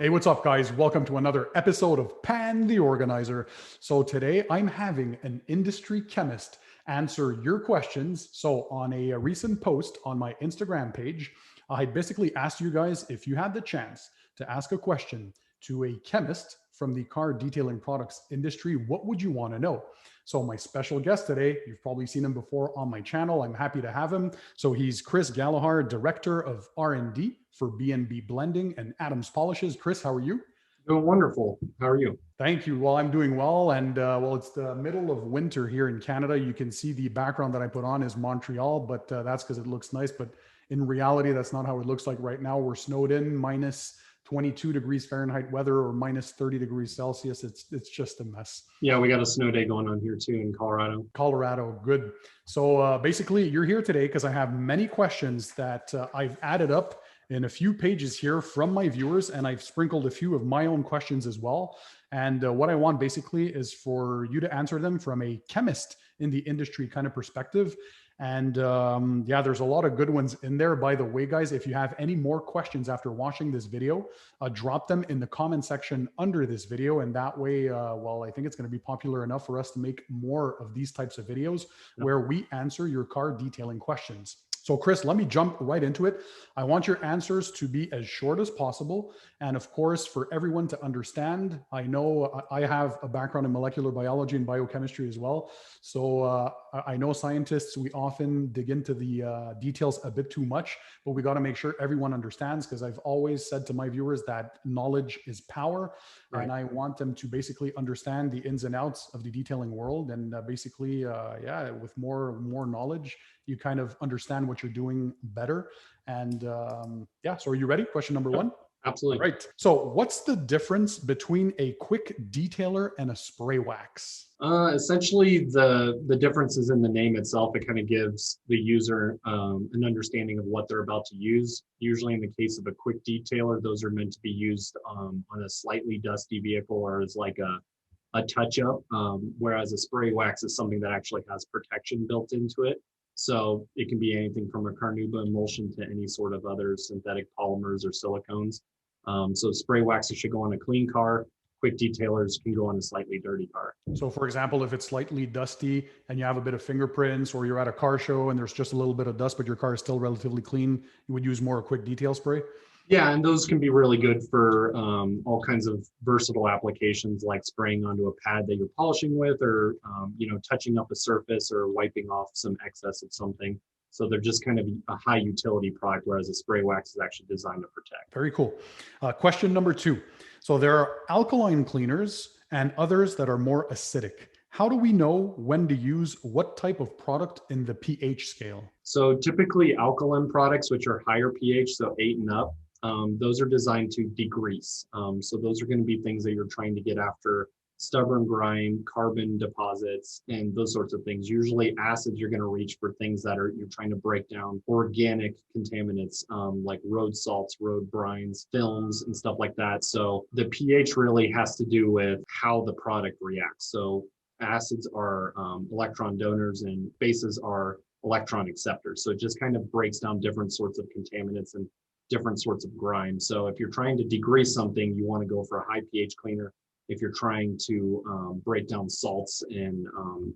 Hey, what's up, guys? Welcome to another episode of Pan TheOrganizer. So today I'm having an industry chemist answer your questions. So on a recent post on my Instagram page, I basically asked you guys if you had the chance to ask a question to a chemist from the car detailing products industry, what would you want to know? So my special guest today, you've probably seen him before on my channel. I'm happy to have him. So he's Chris Gallahar, Director of R&D for B&B Blending and Adams Polishes. Chris, how are you? Doing wonderful. How are you? Thank you. Well, I'm doing well. And well, it's the middle of winter here in Canada. You can see the background that I put on is Montreal, but that's because it looks nice. But in reality, that's not how it looks like right now. We're snowed in, minus 22 degrees Fahrenheit weather or minus 30 degrees Celsius. It's just a mess. Yeah, we got a snow day going on here too in Colorado. Colorado, good. So basically, you're here today because I have many questions that I've added up in a few pages here from my viewers, and I've sprinkled a few of my own questions as well. And what I want basically is for you to answer them from a chemist in the industry kind of perspective. And yeah, there's a lot of good ones in there. By the way, guys, if you have any more questions after watching this video, drop them in the comment section under this video. And that way, well, I think it's going to be popular enough for us to make more of these types of videos where we answer your car detailing questions. So Chris, let me jump right into it. I want your answers to be as short as possible. And of course, for everyone to understand, I know I have a background in molecular biology and biochemistry as well. So I know scientists, we often dig into the details a bit too much, but we got to make sure everyone understands, because I've always said to my viewers that knowledge is power. Right. And I want them to basically understand the ins and outs of the detailing world. And basically, yeah, with more knowledge, you kind of understand what you're doing better. And yeah, so are you ready? Question number one. Absolutely. All right. So what's the difference between a quick detailer and a spray wax? Essentially, the difference is in the name itself. It kind of gives the user an understanding of what they're about to use. Usually in the case of a quick detailer, those are meant to be used on a slightly dusty vehicle or as like a touch-up, whereas a spray wax is something that actually has protection built into it. So it can be anything from a carnauba emulsion to any sort of other synthetic polymers or silicones. So spray waxes should go on a clean car. Quick detailers can go on a slightly dirty car. So for example, if it's slightly dusty and you have a bit of fingerprints, or you're at a car show and there's just a little bit of dust, but your car is still relatively clean, you would use more a quick detail spray? Yeah, and those can be really good for all kinds of versatile applications, like spraying onto a pad that you're polishing with, or touching up a surface or wiping off some excess of something. So they're just kind of a high utility product, whereas a spray wax is actually designed to protect. Very cool. Question number two. So there are alkaline cleaners and others that are more acidic. How do we know when to use what type of product in the pH scale? So typically alkaline products, which are higher pH, so 8 and up, those are designed to degrease. So those are going to be things that you're trying to get after stubborn grime, carbon deposits, and those sorts of things. Usually acids, you're going to reach for things that you're trying to break down organic contaminants, like road salts, road brines, films, and stuff like that. So the pH really has to do with how the product reacts. So acids are electron donors and bases are electron acceptors. So it just kind of breaks down different sorts of contaminants and different sorts of grime. So if you're trying to degrease something, you want to go for a high pH cleaner. If you're trying to break down salts and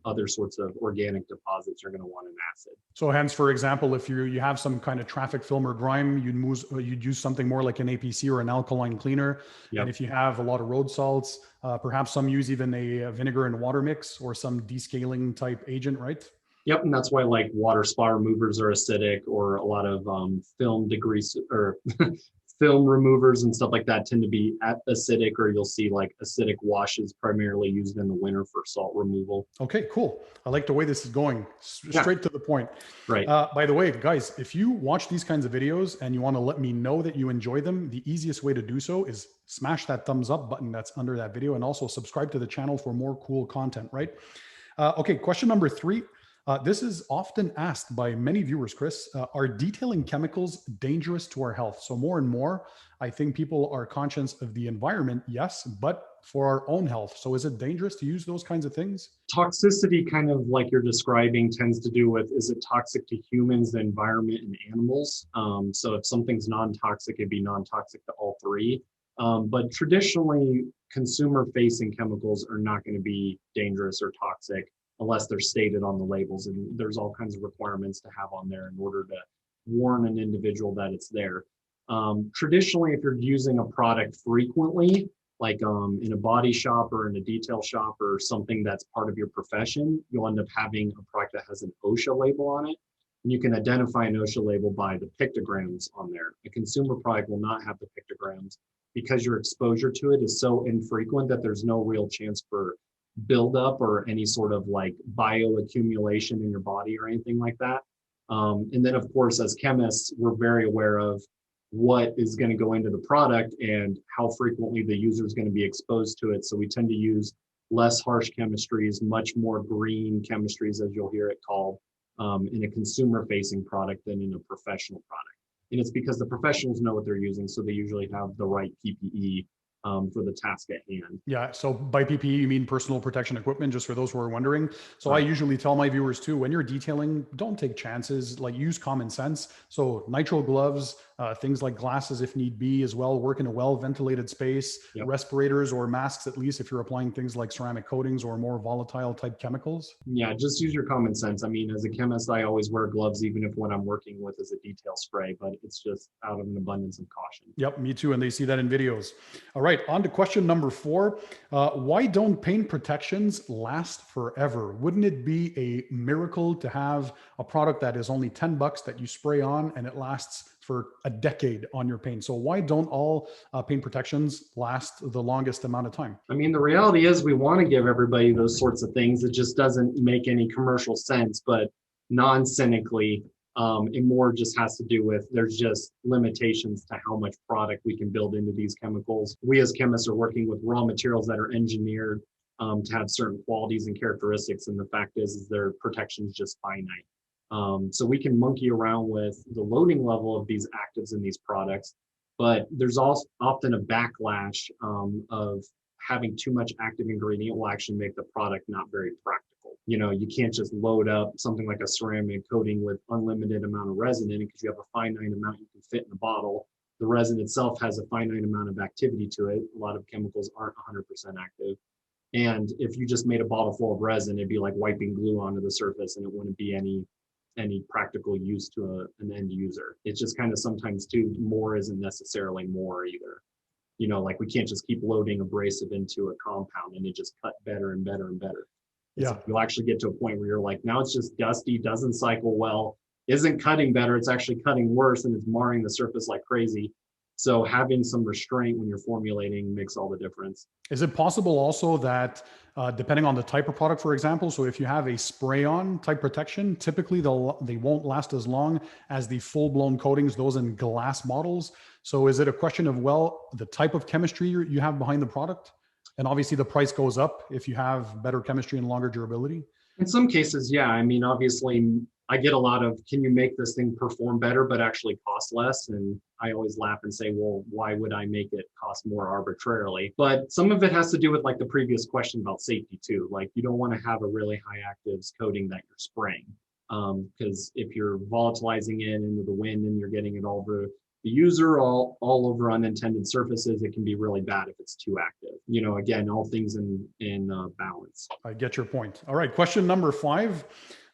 other sorts of organic deposits, you're going to want an acid. So hence, for example, if you have some kind of traffic film or grime, you'd use something more like an APC or an alkaline cleaner. Yep. And if you have a lot of road salts, perhaps some use even a vinegar and water mix or some descaling type agent, right? Yep, and that's why like water spa removers are acidic, or a lot of film degrease or film removers and stuff like that tend to be acidic, or you'll see like acidic washes primarily used in the winter for salt removal. Okay, cool. I like the way this is going. Straight to the point. Right. By the way, guys, if you watch these kinds of videos and you want to let me know that you enjoy them, the easiest way to do so is smash that thumbs up button that's under that video, and also subscribe to the channel for more cool content, right? Okay, question number three. This is often asked by many viewers, Chris. Are detailing chemicals dangerous to our health? So more and more, I think people are conscious of the environment, yes, but for our own health. So is it dangerous to use those kinds of things? Toxicity, kind of like you're describing, tends to do with, is it toxic to humans, the environment, and animals? So if something's non-toxic, it'd be non-toxic to all three. But traditionally, consumer-facing chemicals are not going to be dangerous or toxic unless they're stated on the labels. And there's all kinds of requirements to have on there in order to warn an individual that it's there. Traditionally, if you're using a product frequently, like in a body shop or in a detail shop or something that's part of your profession, you'll end up having a product that has an OSHA label on it. And you can identify an OSHA label by the pictograms on there. A consumer product will not have the pictograms because your exposure to it is so infrequent that there's no real chance for buildup or any sort of like bioaccumulation in your body or anything like that. And then, of course, as chemists, we're very aware of what is going to go into the product and how frequently the user is going to be exposed to it. So we tend to use less harsh chemistries, much more green chemistries, as you'll hear it called, in a consumer-facing product than in a professional product. And it's because the professionals know what they're using, so they usually have the right PPE for the task at hand. Yeah. So by PPE, you mean personal protection equipment, just for those who are wondering. So I usually tell my viewers too, when you're detailing, don't take chances, like use common sense. So nitrile gloves, things like glasses if need be as well, work in a well-ventilated space, respirators or masks, at least if you're applying things like ceramic coatings or more volatile type chemicals. Yeah, just use your common sense. I mean, as a chemist, I always wear gloves, even if what I'm working with is a detail spray, but it's just out of an abundance of caution. Yep, me too. And they see that in videos. All right, on to question number 4. Why don't paint protections last forever? Wouldn't it be a miracle to have a product that is only $10 that you spray on and it lasts for a decade on your paint? So why don't all paint protections last the longest amount of time? I mean, the reality is we want to give everybody those sorts of things. It just doesn't make any commercial sense, but non-cynically, it more just has to do with there's just limitations to how much product we can build into these chemicals. We as chemists are working with raw materials that are engineered to have certain qualities and characteristics. And the fact is their protection is just finite. So we can monkey around with the loading level of these actives in these products, but there's also often a backlash of having too much active ingredient will actually make the product not very practical. You know, you can't just load up something like a ceramic coating with unlimited amount of resin in it because you have a finite amount you can fit in a bottle. The resin itself has a finite amount of activity to it. A lot of chemicals aren't 100% active. And if you just made a bottle full of resin, it'd be like wiping glue onto the surface and it wouldn't be any practical use to an end user. It's just kind of sometimes too, more isn't necessarily more either. You know, like we can't just keep loading abrasive into a compound and it just cut better and better and better. Yeah. You'll actually get to a point where you're like, now it's just dusty, doesn't cycle well, isn't cutting better, it's actually cutting worse and it's marring the surface like crazy. So having some restraint when you're formulating makes all the difference. Is it possible also that depending on the type of product, for example, so if you have a spray-on type protection, typically they won't last as long as the full-blown coatings, those in glass bottles. So is it a question of, well, the type of chemistry you have behind the product? And obviously the price goes up if you have better chemistry and longer durability? In some cases, yeah. I mean, obviously, I get a lot of, can you make this thing perform better, but actually cost less? And I always laugh and say, well, why would I make it cost more arbitrarily? But some of it has to do with like the previous question about safety too. Like you don't want to have a really high actives coating that you're spraying. Because if you're volatilizing it into the wind and you're getting it all over the user, all over unintended surfaces, it can be really bad if it's too active. You know, again, all things in balance. I get your point. All right, question number 5.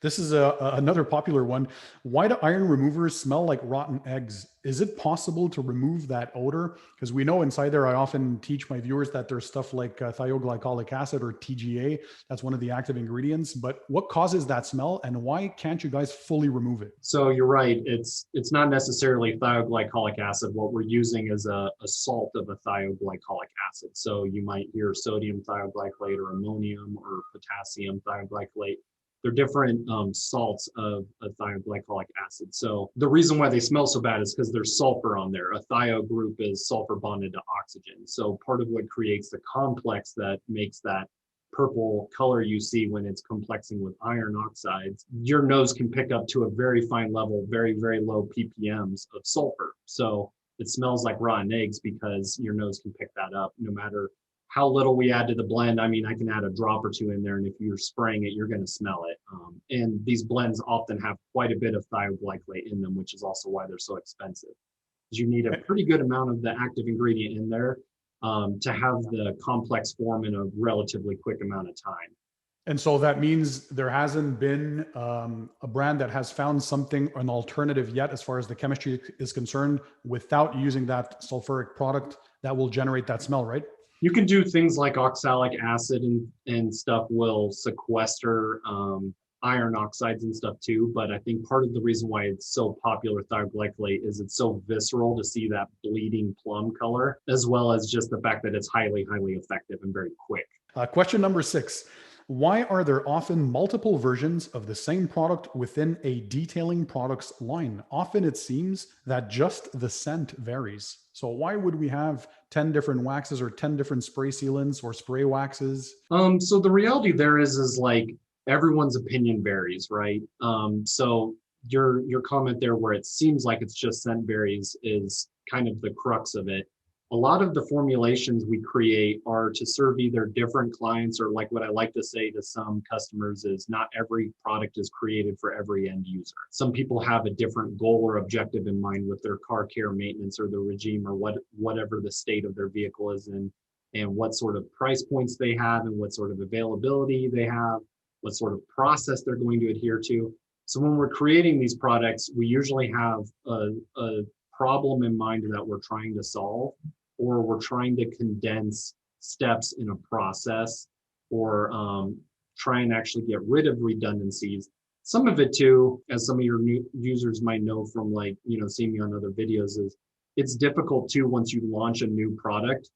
This is another popular one. Why do iron removers smell like rotten eggs? Is it possible to remove that odor? Because we know inside there, I often teach my viewers that there's stuff like thioglycolic acid or TGA. That's one of the active ingredients. But what causes that smell and why can't you guys fully remove it? So you're right. It's not necessarily thioglycolic acid. What we're using is a salt of a thioglycolic acid. So you might hear sodium thioglycolate or ammonium or potassium thioglycolate. They're different salts of a thioglycolic acid. So the reason why they smell so bad is because there's sulfur on there. A thio group is sulfur bonded to oxygen. So part of what creates the complex that makes that purple color you see when it's complexing with iron oxides, your nose can pick up to a very fine level, very, very low ppms of sulfur. So it smells like rotten eggs because your nose can pick that up no matter how little we add to the blend. I mean, I can add a drop or two in there, and if you're spraying it, you're going to smell it. And these blends often have quite a bit of thioglycolate in them, which is also why they're so expensive. You need a pretty good amount of the active ingredient in there, to have the complex form in a relatively quick amount of time. And so that means there hasn't been a brand that has found something, an alternative yet, as far as the chemistry is concerned, without using that sulfuric product that will generate that smell, right? You can do things like oxalic acid and stuff will sequester iron oxides and stuff too. But I think part of the reason why it's so popular, thioglycolate, is it's so visceral to see that bleeding plum color, as well as just the fact that it's highly, highly effective and very quick. Question number 6. Why are there often multiple versions of the same product within a detailing products line? Often it seems that just the scent varies. So why would we have 10 different waxes or 10 different spray sealants or spray waxes? So the reality there is like everyone's opinion varies, right? So your comment there where it seems like it's just scent varies is kind of the crux of it. A lot of the formulations we create are to serve either different clients, or like what I like to say to some customers is not every product is created for every end user. Some people have a different goal or objective in mind with their car care maintenance or the regime or whatever the state of their vehicle is in, and what sort of price points they have and what sort of availability they have, what sort of process they're going to adhere to. So when we're creating these products, we usually have a problem in mind that we're trying to solve, or we're trying to condense steps in a process, or try and actually get rid of redundancies. Some of it too, as some of your new users might know from like, seeing me on other videos, is it's difficult too once you launch a new product.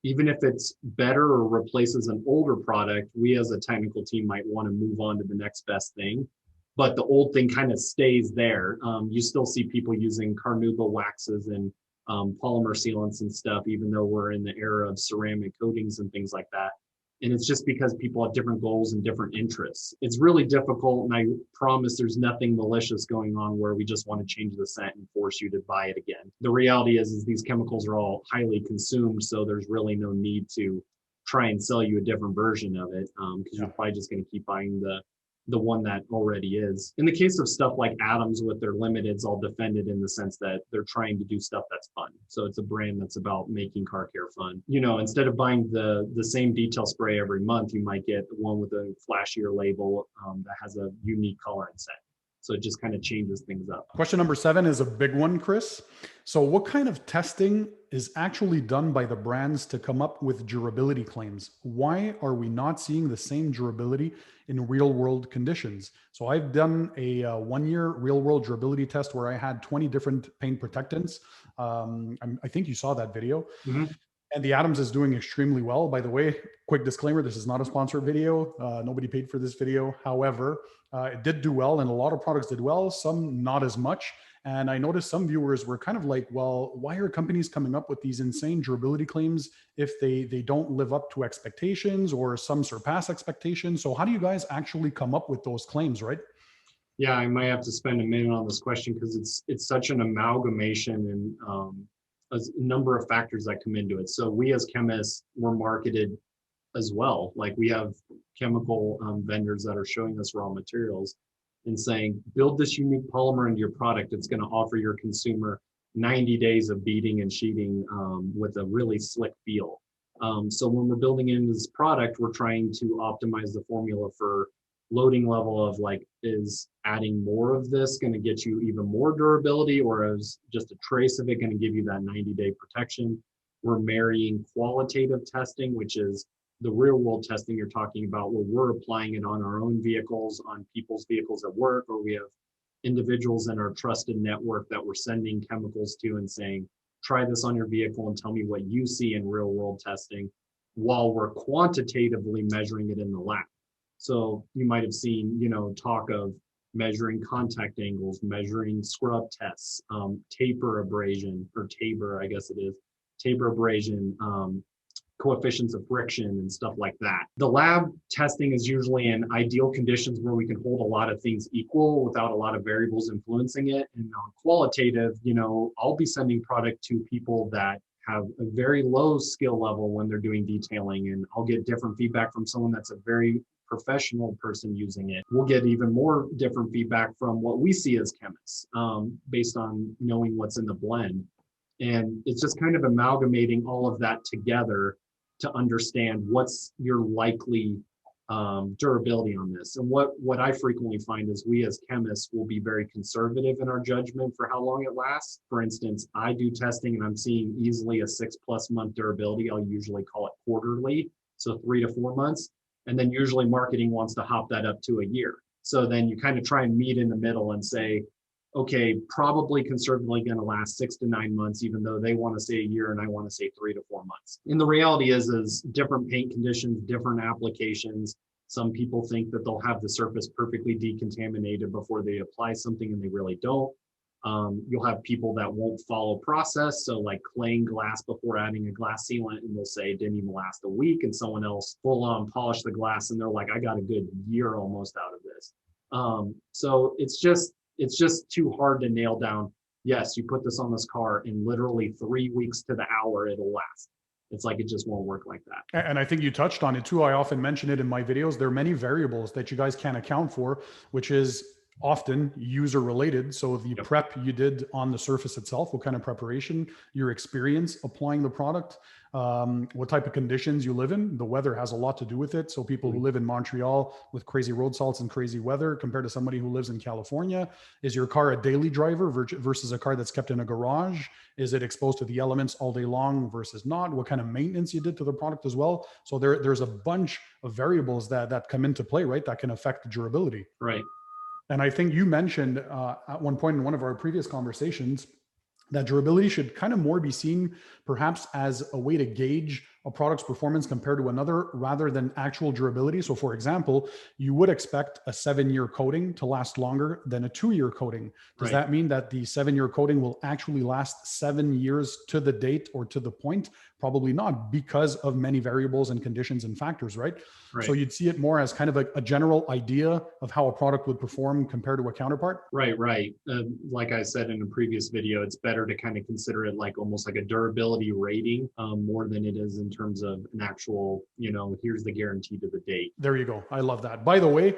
Even if it's better or replaces an older product, we as a technical team might want to move on to the next best thing. But the old thing kind of stays there. You still see people using carnauba waxes and polymer sealants and stuff, even though we're in the era of ceramic coatings and things like that. And it's just because people have different goals and different interests. It's really difficult, and I promise there's nothing malicious going on where we just want to change the scent and force you to buy it again. The reality is these chemicals are all highly consumed, so there's really no need to try and sell you a different version of it, because you're probably just going to keep buying the one that already is. In the case of stuff like Adams with their limiteds, I'll defend it in the sense that they're trying to do stuff that's fun. So it's a brand that's about making car care fun. Instead of buying the same detail spray every month, you might get one with a flashier label that has a unique color and scent. So it just kind of changes things up. Question number 7 is a big one, Chris. So what kind of testing is actually done by the brands to come up with durability claims? Why are we not seeing the same durability in real world conditions? So I've done a 1-year real world durability test where I had 20 different paint protectants. I think you saw that video. Mm-hmm. And the Adams is doing extremely well. By the way, quick disclaimer, this is not a sponsored video. Nobody paid for this video. However, it did do well, and a lot of products did well, some not as much. And I noticed some viewers were kind of like, well, why are companies coming up with these insane durability claims if they don't live up to expectations, or some surpass expectations? So how do you guys actually come up with those claims, right? Yeah, I might have to spend a minute on this question because it's such an amalgamation and a number of factors that come into it. So we as chemists, we're marketed as well. Like we have chemical vendors that are showing us raw materials and saying, build this unique polymer into your product. It's going to offer your consumer 90 days of beading and sheeting with a really slick feel. So when we're building in this product, we're trying to optimize the formula for loading level of like, is adding more of this going to get you even more durability, or is just a trace of it going to give you that 90-day protection? We're marrying qualitative testing, which is the real world testing you're talking about, where we're applying it on our own vehicles, on people's vehicles at work, or we have individuals in our trusted network that we're sending chemicals to and saying, try this on your vehicle and tell me what you see in real world testing, while we're quantitatively measuring it in the lab. So you might have seen, talk of measuring contact angles, measuring scrub tests, taper abrasion, or taper, I guess it is, taper abrasion, coefficients of friction and stuff like that. The lab testing is usually in ideal conditions where we can hold a lot of things equal without a lot of variables influencing it. And on qualitative, I'll be sending product to people that have a very low skill level when they're doing detailing, and I'll get different feedback from someone that's a very professional person using it. We'll get even more different feedback from what we see as chemists, based on knowing what's in the blend. And it's just kind of amalgamating all of that together to understand what's your likely durability on this. And what I frequently find is we as chemists will be very conservative in our judgment for how long it lasts. For instance, I do testing and I'm seeing easily a 6+ month durability. I'll usually call it quarterly, so 3 to 4 months. And then usually marketing wants to hop that up to a year. So then you kind of try and meet in the middle and say, okay, probably conservatively going to last 6 to 9 months, even though they want to say a year and I want to say 3 to 4 months. And the reality is different paint conditions, different applications. Some people think that they'll have the surface perfectly decontaminated before they apply something, and they really don't. You'll have people that won't follow process. So like claying glass before adding a glass sealant, and they'll say it didn't even last a week, and someone else full on polish the glass and they're like, I got a good year almost out of this. So it's just too hard to nail down. Yes, you put this on this car and literally 3 weeks to the hour, it'll last. It's like, it just won't work like that. And I think you touched on it too. I often mention it in my videos. There are many variables that you guys can't account for, which is often user related. So the prep you did on the surface itself, what kind of preparation, your experience applying the product, what type of conditions you live in. The weather has a lot to do with it. So people who live in Montreal with crazy road salts and crazy weather compared to somebody who lives in California. Is your car a daily driver versus a car that's kept in a garage? Is it exposed to the elements all day long versus not? What kind of maintenance you did to the product as well? So there's a bunch of variables that come into play, right? That can affect the durability. Right. And I think you mentioned at one point in one of our previous conversations that durability should kind of more be seen perhaps as a way to gauge a product's performance compared to another rather than actual durability. So for example, you would expect a 7-year coating to last longer than a 2-year coating. Does that mean that the 7-year coating will actually last 7 years to the date or to the point? Probably not, because of many variables and conditions and factors, right? So you'd see it more as kind of a general idea of how a product would perform compared to a counterpart. Right. Like I said in a previous video, it's better to kind of consider it like almost like a durability rating more than it is in terms of an actual, here's the guarantee to the date. There you go. I love that. By the way,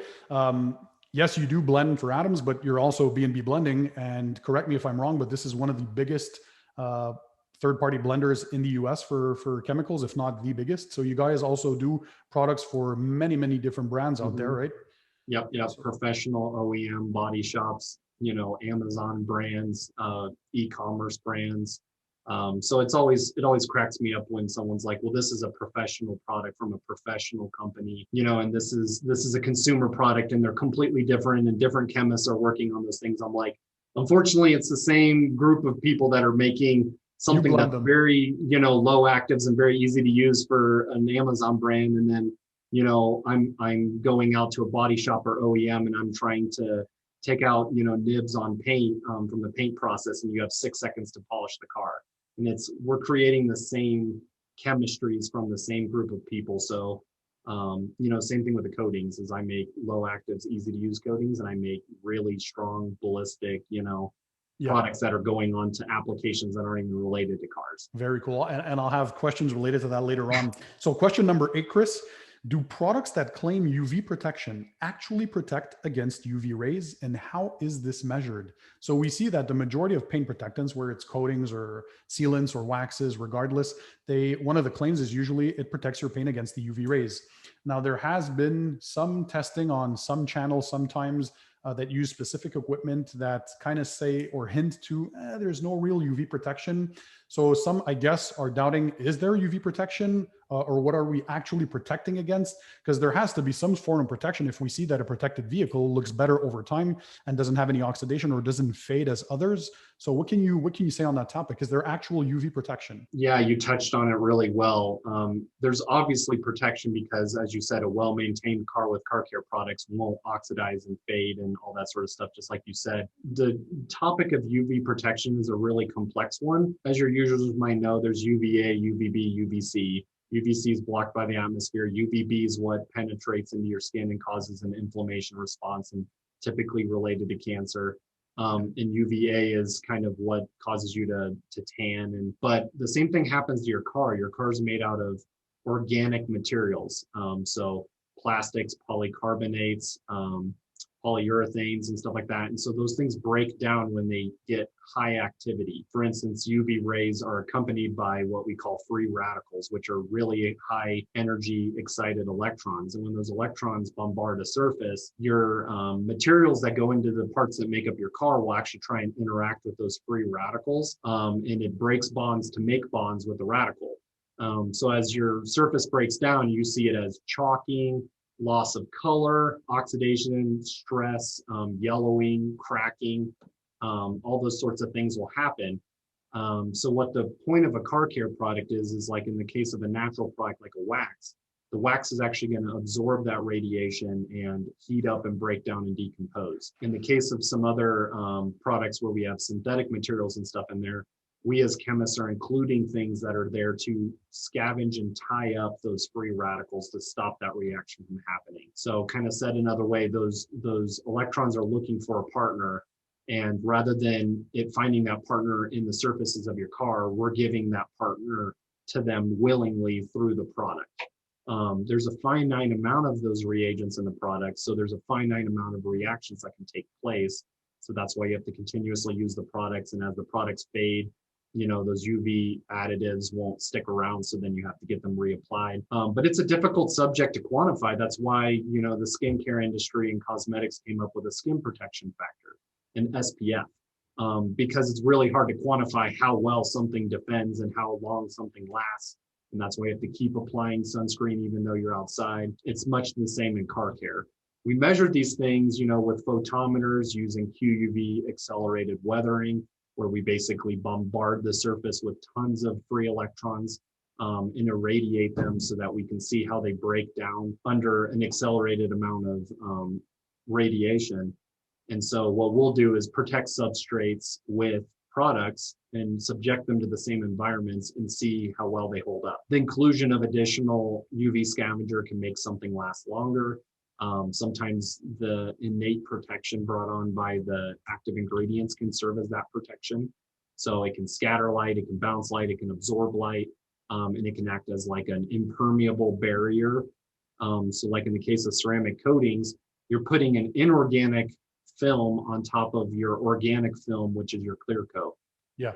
yes, you do blend for atoms, but you're also B&B blending. And correct me if I'm wrong, but this is one of the biggest third-party blenders in the US for chemicals, if not the biggest. So you guys also do products for many, many different brands out there, right? Yep. Professional OEM body shops, Amazon brands, e-commerce brands. So it always cracks me up when someone's like, well, this is a professional product from a professional company, and this is a consumer product, and they're completely different, and different chemists are working on those things. I'm like, unfortunately, it's the same group of people that are making something that's very, low actives and very easy to use for an Amazon brand. And then, I'm going out to a body shop or OEM and I'm trying to take out, nibs on paint from the paint process, and you have 6 seconds to polish the car. And we're creating the same chemistries from the same group of people. So, same thing with the coatings, is I make low actives, easy to use coatings, and I make really strong ballistic, products that are going on to applications that aren't even related to cars. Very cool. And I'll have questions related to that later on. So question number 8, Chris, do products that claim UV protection actually protect against UV rays, and how is this measured? So we see that the majority of paint protectants, where it's coatings or sealants or waxes, regardless, one of the claims is usually it protects your paint against the UV rays. Now, there has been some testing on some channels sometimes that use specific equipment that kind of say or hint to there's no real UV protection. So some, I guess, are doubting, is there UV protection or what are we actually protecting against? Because there has to be some form of protection if we see that a protected vehicle looks better over time and doesn't have any oxidation or doesn't fade as others. So what can you say on that topic? Is there actual UV protection? Yeah, you touched on it really well. There's obviously protection because, as you said, a well-maintained car with car care products won't oxidize and fade and all that sort of stuff, just like you said. The topic of UV protection is a really complex one. As your users might know, there's UVA, UVB, UVC. UVC is blocked by the atmosphere. UVB is what penetrates into your skin and causes an inflammation response, and typically related to cancer. And UVA is kind of what causes you to tan. But the same thing happens to your car. Your car is made out of organic materials. So plastics, polycarbonates, polyurethanes and stuff like that. And so those things break down when they get high activity. For instance, UV rays are accompanied by what we call free radicals, which are really high energy excited electrons. And when those electrons bombard a surface, your materials that go into the parts that make up your car will actually try and interact with those free radicals. And it breaks bonds to make bonds with the radical. So as your surface breaks down, you see it as chalking, loss of color, oxidation, stress, yellowing, cracking, all those sorts of things will happen. So what the point of a car care product is like in the case of a natural product like a wax, the wax is actually going to absorb that radiation and heat up and break down and decompose. In the case of some other products where we have synthetic materials and stuff in there, we as chemists are including things that are there to scavenge and tie up those free radicals to stop that reaction from happening. So kind of said another way, those electrons are looking for a partner, and rather than it finding that partner in the surfaces of your car, we're giving that partner to them willingly through the product. There's a finite amount of those reagents in the product, so there's a finite amount of reactions that can take place. So that's why you have to continuously use the products, and as the products fade, those UV additives won't stick around, so then you have to get them reapplied. But it's a difficult subject to quantify. That's why, the skincare industry and cosmetics came up with a skin protection factor, an SPF, because it's really hard to quantify how well something defends and how long something lasts. And that's why you have to keep applying sunscreen even though you're outside. It's much the same in car care. We measured these things, with photometers using QUV accelerated weathering, where we basically bombard the surface with tons of free electrons and irradiate them so that we can see how they break down under an accelerated amount of radiation. And so what we'll do is protect substrates with products and subject them to the same environments and see how well they hold up. The inclusion of additional UV scavenger can make something last longer. Sometimes the innate protection brought on by the active ingredients can serve as that protection. So it can scatter light, it can bounce light, it can absorb light, and it can act as like an impermeable barrier. So like in the case of ceramic coatings, you're putting an inorganic film on top of your organic film, which is your clear coat. Yeah.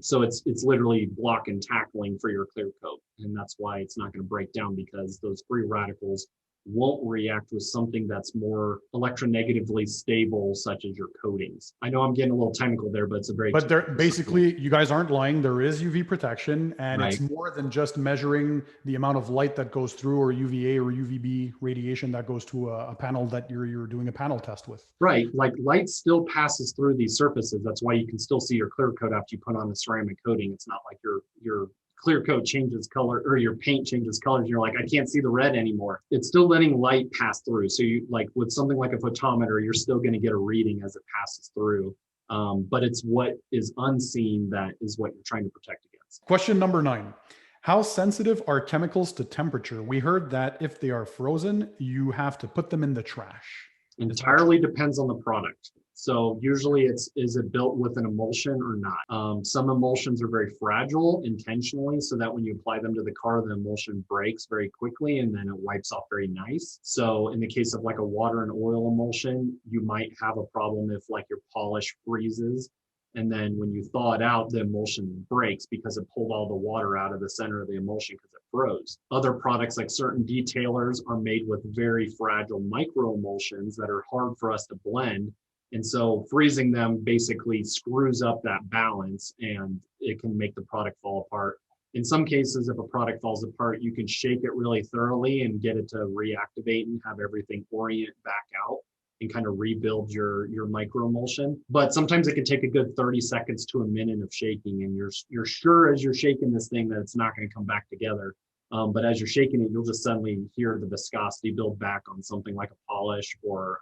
So it's literally block and tackling for your clear coat. And that's why it's not going to break down, because those free radicals won't react with something that's more electronegatively stable, such as your coatings. I know I'm getting a little technical there, but it's a very— But there, basically, you guys aren't lying. There is UV protection, and Right. It's more than just measuring the amount of light that goes through, or UVA or UVB radiation that goes to a panel that you're doing a panel test with. Right. Like light still passes through these surfaces. That's why you can still see your clear coat after you put on a ceramic coating. It's not like your clear coat changes color, or your paint changes colors and you're like, I can't see the red anymore. It's still letting light pass through. So you, like with something like a photometer, you're still going to get a reading as it passes through. But it's what is unseen that is what you're trying to protect against. Question number 9. How sensitive are chemicals to temperature? We heard that if they are frozen, you have to put them in the trash. Entirely depends on the product. So usually is it built with an emulsion or not? Some emulsions are very fragile intentionally, so that when you apply them to the car, the emulsion breaks very quickly and then it wipes off very nice. So in the case of like a water and oil emulsion, you might have a problem if like your polish freezes, and then when you thaw it out, the emulsion breaks because it pulled all the water out of the center of the emulsion because it froze. Other products, like certain detailers, are made with very fragile micro emulsions that are hard for us to blend. And so freezing them basically screws up that balance and it can make the product fall apart. In some cases, if a product falls apart, you can shake it really thoroughly and get it to reactivate and have everything orient back out and kind of rebuild your micro emulsion. But sometimes it can take a good 30 seconds to a minute of shaking, and you're sure as you're shaking this thing that it's not going to come back together. But as you're shaking it, you'll just suddenly hear the viscosity build back on something like a polish or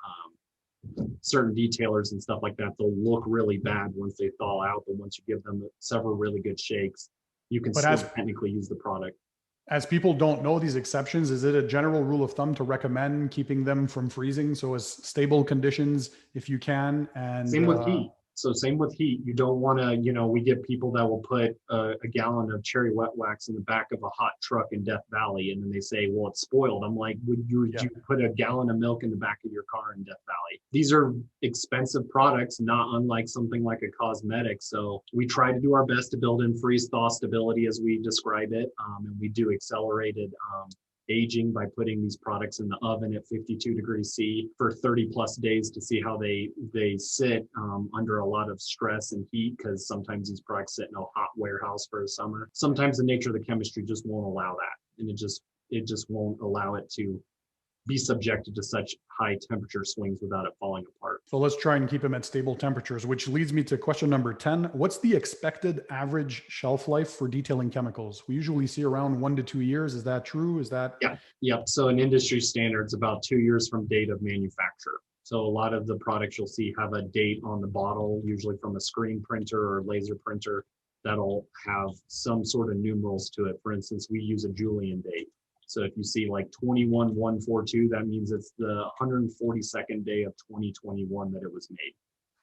certain detailers and stuff like that. They'll look really bad once they thaw out, but once you give them several really good shakes, you can still technically use the product. As people don't know these exceptions, is it a general rule of thumb to recommend keeping them from freezing, so as stable conditions if you can? And same with heat. So same with heat. You don't want to, we get people that will put a gallon of cherry wet wax in the back of a hot truck in Death Valley, and then they say, well, it's spoiled. I'm like, would you put a gallon of milk in the back of your car in Death Valley? These are expensive products, not unlike something like a cosmetic. So we try to do our best to build in freeze thaw stability as we describe it. And we do accelerated aging by putting these products in the oven at 52 degrees C for 30 plus days to see how they sit under a lot of stress and heat, because sometimes these products sit in a hot warehouse for a summer. Sometimes the nature of the chemistry just won't allow that, and it just won't allow it to be subjected to such high temperature swings without it falling apart. So let's try and keep them at stable temperatures, which leads me to question number 10. What's the expected average shelf life for detailing chemicals? We usually see around 1 to 2 years. Is that true? Is that? Yeah. Yep. So in industry standards, about 2 years from date of manufacture. So a lot of the products you'll see have a date on the bottle, usually from a screen printer or laser printer, that'll have some sort of numerals to it. For instance, we use a Julian date. So if you see like 21142, that means it's the 142nd day of 2021 that it was made.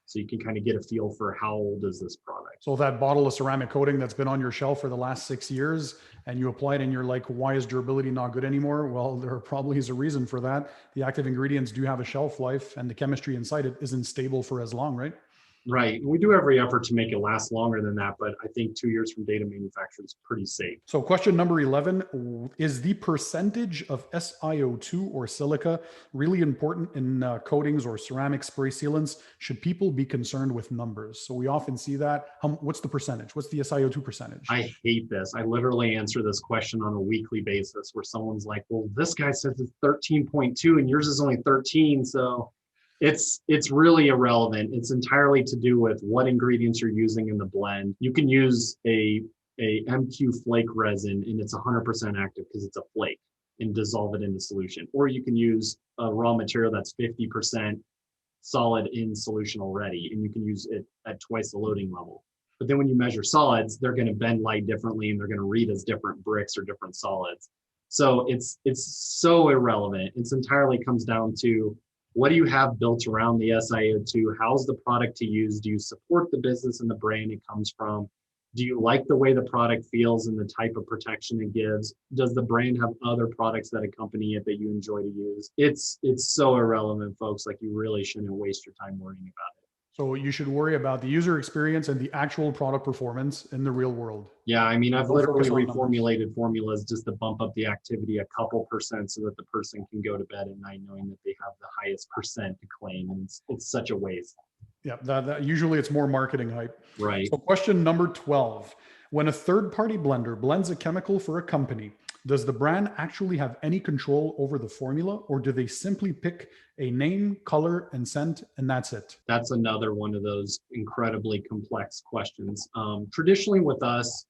So you can kind of get a feel for how old is this product. So that bottle of ceramic coating that's been on your shelf for the last 6 years, and you apply it and you're like, why is durability not good anymore? Well, there probably is a reason for that. The active ingredients do have a shelf life, and the chemistry inside it isn't stable for as long, right? Right. We do every effort to make it last longer than that, but I think 2 years from date of manufacture is pretty safe. So question number 11, is the percentage of SiO2 or silica really important in coatings or ceramic spray sealants? Should people be concerned with numbers? So we often see that. What's the percentage? What's the SiO2 percentage? I hate this. I literally answer this question on a weekly basis where someone's like, well, this guy says it's 13.2 and yours is only 13. So it's really irrelevant. It's entirely to do with what ingredients you're using in the blend. You can use a MQ flake resin and it's 100% active because it's a flake, and dissolve it in the solution. Or you can use a raw material that's 50% solid in solution already, and you can use it at twice the loading level. But then when you measure solids, they're going to bend light differently and they're going to read as different bricks or different solids. So it's so irrelevant. It's entirely comes down to, what do you have built around the SiO2? How's the product to use? Do you support the business and the brand it comes from? Do you like the way the product feels and the type of protection it gives? Does the brand have other products that accompany it that you enjoy to use? It's so irrelevant, folks. Like, you really shouldn't waste your time worrying about it. So you should worry about the user experience and the actual product performance in the real world. Yeah, I mean, I've literally reformulated formulas just to bump up the activity a couple percent so that the person can go to bed at night knowing that they have the highest percent to claim. And it's such a waste. Yeah, that usually it's more marketing hype. Right. So question number 12. When a third-party blender blends a chemical for a company, does the brand actually have any control over the formula, or do they simply pick a name, color, and scent, and that's it? That's another one of those incredibly complex questions. Traditionally with us,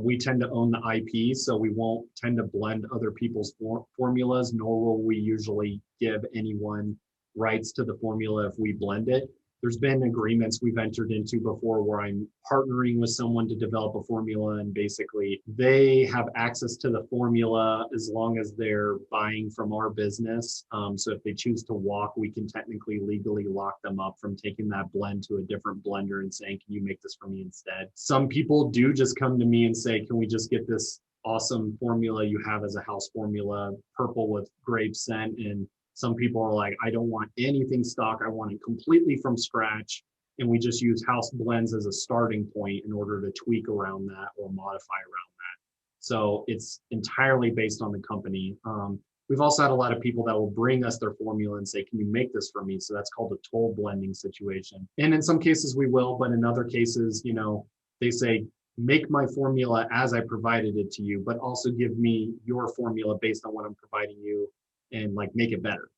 we tend to own the IP, so we won't tend to blend other people's formulas, nor will we usually give anyone rights to the formula if we blend it. There's been agreements we've entered into before where I'm partnering with someone to develop a formula, and basically they have access to the formula as long as they're buying from our business. So if they choose to walk, we can technically legally lock them up from taking that blend to a different blender and saying, can you make this for me instead? Some people do just come to me and say, can we just get this awesome formula you have as a house formula, purple with grape scent? And some people are like, I don't want anything stock. I want it completely from scratch. And we just use house blends as a starting point in order to tweak around that or modify around that. So it's entirely based on the company. We've also had a lot of people that will bring us their formula and say, can you make this for me? So that's called a toll blending situation. And in some cases we will, but in other cases, they say, make my formula as I provided it to you, but also give me your formula based on what I'm providing you, and like make it better,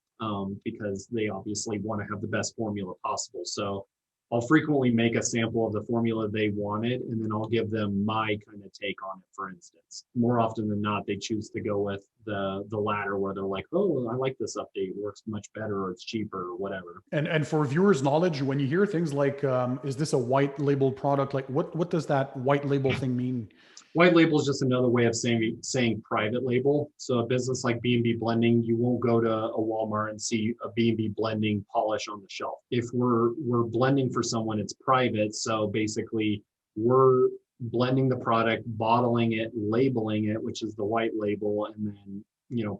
because they obviously want to have the best formula possible. So I'll frequently make a sample of the formula they wanted, and then I'll give them my kind of take on it, for instance. More often than not, they choose to go with the latter, where they're like, oh, I like this update, it works much better, or it's cheaper, or whatever. And for viewers' knowledge, when you hear things like, is this a white label product? Like what does that white label thing mean? White label is just another way of saying private label. So a business like B&B Blending, you won't go to a Walmart and see a B&B Blending polish on the shelf. If we're blending for someone, it's private. So basically, we're blending the product, bottling it, labeling it, which is the white label, and then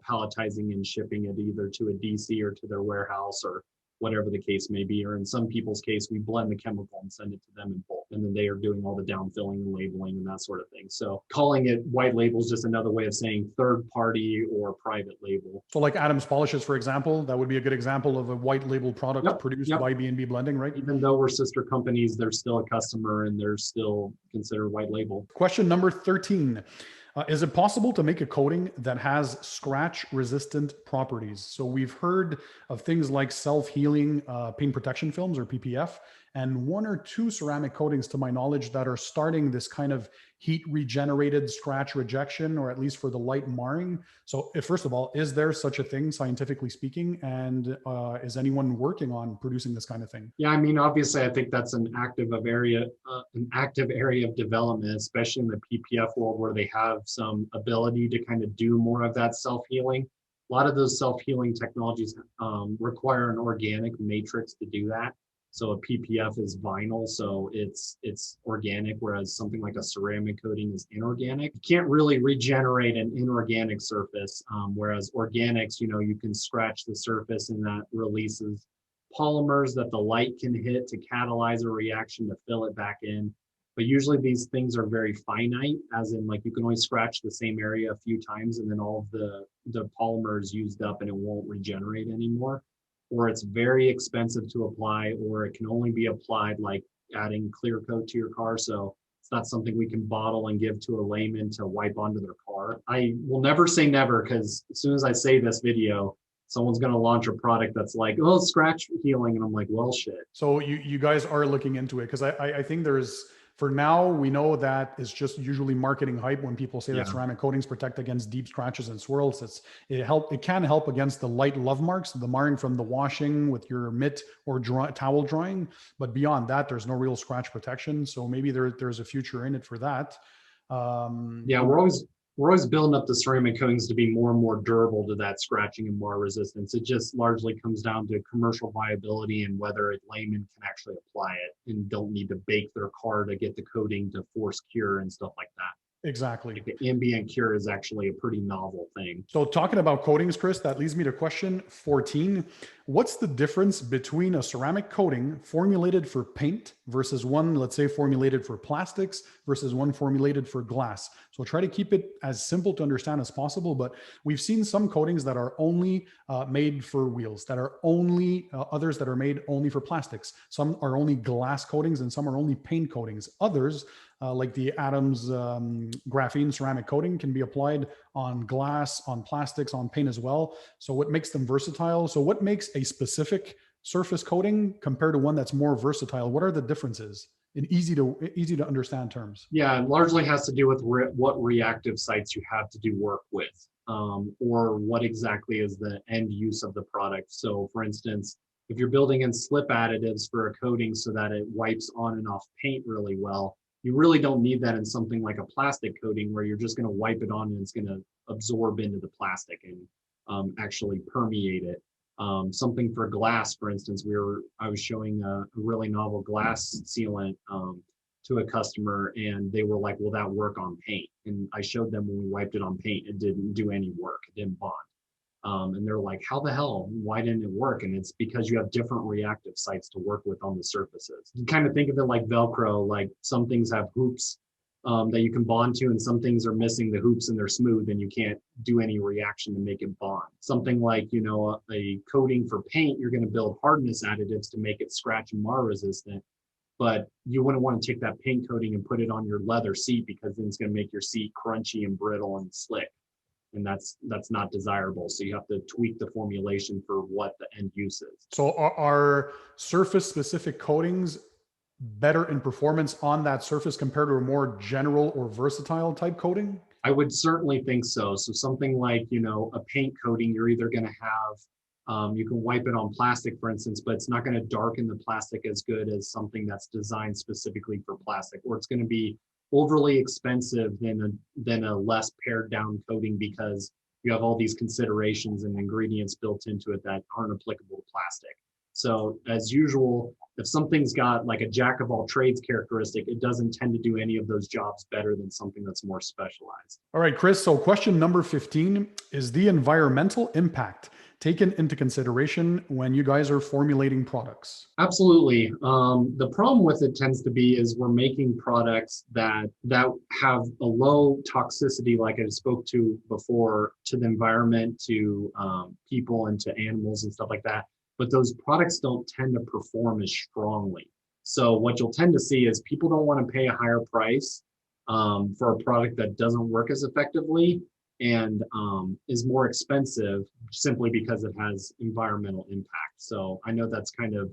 palletizing and shipping it either to a DC or to their warehouse or whatever the case may be. Or in some people's case, we blend the chemical and send it to them in bulk. And then they are doing all the downfilling and labeling and that sort of thing. So calling it white label is just another way of saying third party or private label. So like Adams Polishes, for example, that would be a good example of a white label product produced by B&B Blending, right? Even though we're sister companies, they're still a customer and they're still considered white label. Question number 13. Is it possible to make a coating that has scratch resistant properties? So we've heard of things like self-healing paint protection films or PPF, and one or two ceramic coatings to my knowledge that are starting this kind of heat regenerated scratch rejection, or at least for the light marring. So first of all, is there such a thing scientifically speaking? And is anyone working on producing this kind of thing? Yeah, I mean, obviously I think that's an active area of development, especially in the PPF world where they have some ability to kind of do more of that self-healing. A lot of those self-healing technologies require an organic matrix to do that. So a PPF is vinyl, so it's organic, whereas something like a ceramic coating is inorganic. You can't really regenerate an inorganic surface, whereas organics, you can scratch the surface and that releases polymers that the light can hit to catalyze a reaction to fill it back in. But usually these things are very finite, as in like you can only scratch the same area a few times and then all of the polymer is used up and it won't regenerate anymore. Or it's very expensive to apply, or it can only be applied like adding clear coat to your car. So it's not something we can bottle and give to a layman to wipe onto their car. I will never say never, because as soon as I say this video, someone's going to launch a product that's like, oh, scratch healing. And I'm like, well, shit. So you guys are looking into it, because I think there's, for now, we know that it's just usually marketing hype when people say that ceramic coatings protect against deep scratches and swirls. It can help against the light love marks, the marring from the washing with your mitt or towel drying. But beyond that, there's no real scratch protection. So maybe there's a future in it for that. Yeah, we're always building up the ceramic coatings to be more and more durable to that scratching and mar resistance. It just largely comes down to commercial viability and whether a layman can actually apply it and don't need to bake their car to get the coating to force cure and stuff like that. Exactly. Like the ambient cure is actually a pretty novel thing. So talking about coatings, Chris, that leads me to question 14. What's the difference between a ceramic coating formulated for paint versus one, let's say, formulated for plastics versus one formulated for glass? So try to keep it as simple to understand as possible, but we've seen some coatings that are only made for wheels, that are only, others that are made only for plastics. Some are only glass coatings and some are only paint coatings. Others, like the Adams graphene ceramic coating, can be applied on glass, on plastics, on paint as well. So what makes them versatile? So what makes a specific surface coating compared to one that's more versatile? What are the differences in easy to understand terms? Yeah, it largely has to do with what reactive sites you have to do work with, or what exactly is the end use of the product. So for instance, if you're building in slip additives for a coating so that it wipes on and off paint really well, you really don't need that in something like a plastic coating where you're just going to wipe it on and it's going to absorb into the plastic and actually permeate it. Something for glass, for instance, I was showing a really novel glass sealant to a customer and they were like, will that work on paint? And I showed them when we wiped it on paint, it didn't do any work. It didn't bond. And they're like, how the hell, why didn't it work? And it's because you have different reactive sites to work with on the surfaces. You kind of think of it like Velcro, like some things have hoops that you can bond to and some things are missing the hoops and they're smooth and you can't do any reaction to make it bond. Something like, a coating for paint, you're going to build hardness additives to make it scratch and mar resistant. But you wouldn't want to take that paint coating and put it on your leather seat because then it's going to make your seat crunchy and brittle and slick. And that's not desirable. So you have to tweak the formulation for what the end use is. So are surface specific coatings better in performance on that surface compared to a more general or versatile type coating? I would certainly think so. So something like, a paint coating, you're either going to have, you can wipe it on plastic, for instance, but it's not going to darken the plastic as good as something that's designed specifically for plastic, or it's going to be overly expensive than a less pared down coating, because you have all these considerations and ingredients built into it that aren't applicable to plastic. So as usual, if something's got like a jack of all trades characteristic, it doesn't tend to do any of those jobs better than something that's more specialized. All right, Chris. So question number 15 is the environmental impact taken into consideration when you guys are formulating products? Absolutely. The problem with it tends to be is we're making products that have a low toxicity, like I spoke to before, to the environment, to people, and to animals and stuff like that. But those products don't tend to perform as strongly. So what you'll tend to see is people don't want to pay a higher price for a product that doesn't work as effectively and is more expensive simply because it has environmental impact. So I know that's kind of,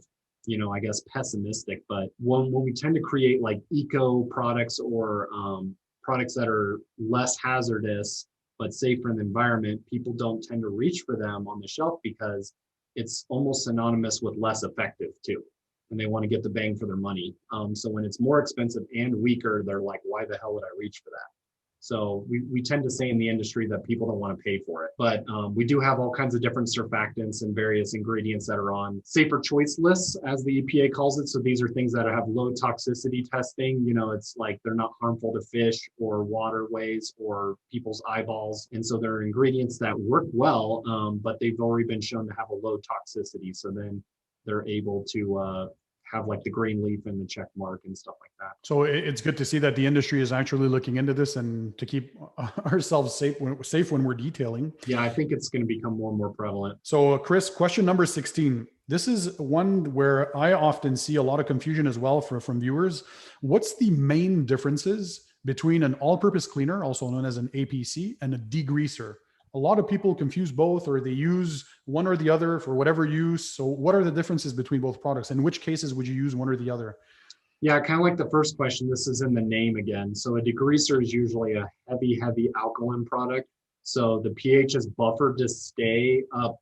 I guess pessimistic, but when we tend to create like eco products or products that are less hazardous but safe for the environment, people don't tend to reach for them on the shelf because it's almost synonymous with less effective too. And they want to get the bang for their money. So when it's more expensive and weaker, they're like, why the hell would I reach for that? So we tend to say in the industry that people don't want to pay for it. But we do have all kinds of different surfactants and various ingredients that are on safer choice lists, as the EPA calls it. So these are things that have low toxicity testing. It's like they're not harmful to fish or waterways or people's eyeballs. And so there are ingredients that work well, but they've already been shown to have a low toxicity. So then they're able to have like the green leaf and the check mark and stuff like that. So it's good to see that the industry is actually looking into this and to keep ourselves safe when we're detailing. Yeah, I think it's going to become more and more prevalent. So Chris, question number 16. This is one where I often see a lot of confusion as well from viewers. What's the main differences between an all-purpose cleaner, also known as an APC, and a degreaser? A lot of people confuse both, or they use one or the other for whatever use. So what are the differences between both products? In which cases would you use one or the other? Yeah, kind of like the first question, this is in the name again. So a degreaser is usually a heavy alkaline product. So the pH is buffered to stay up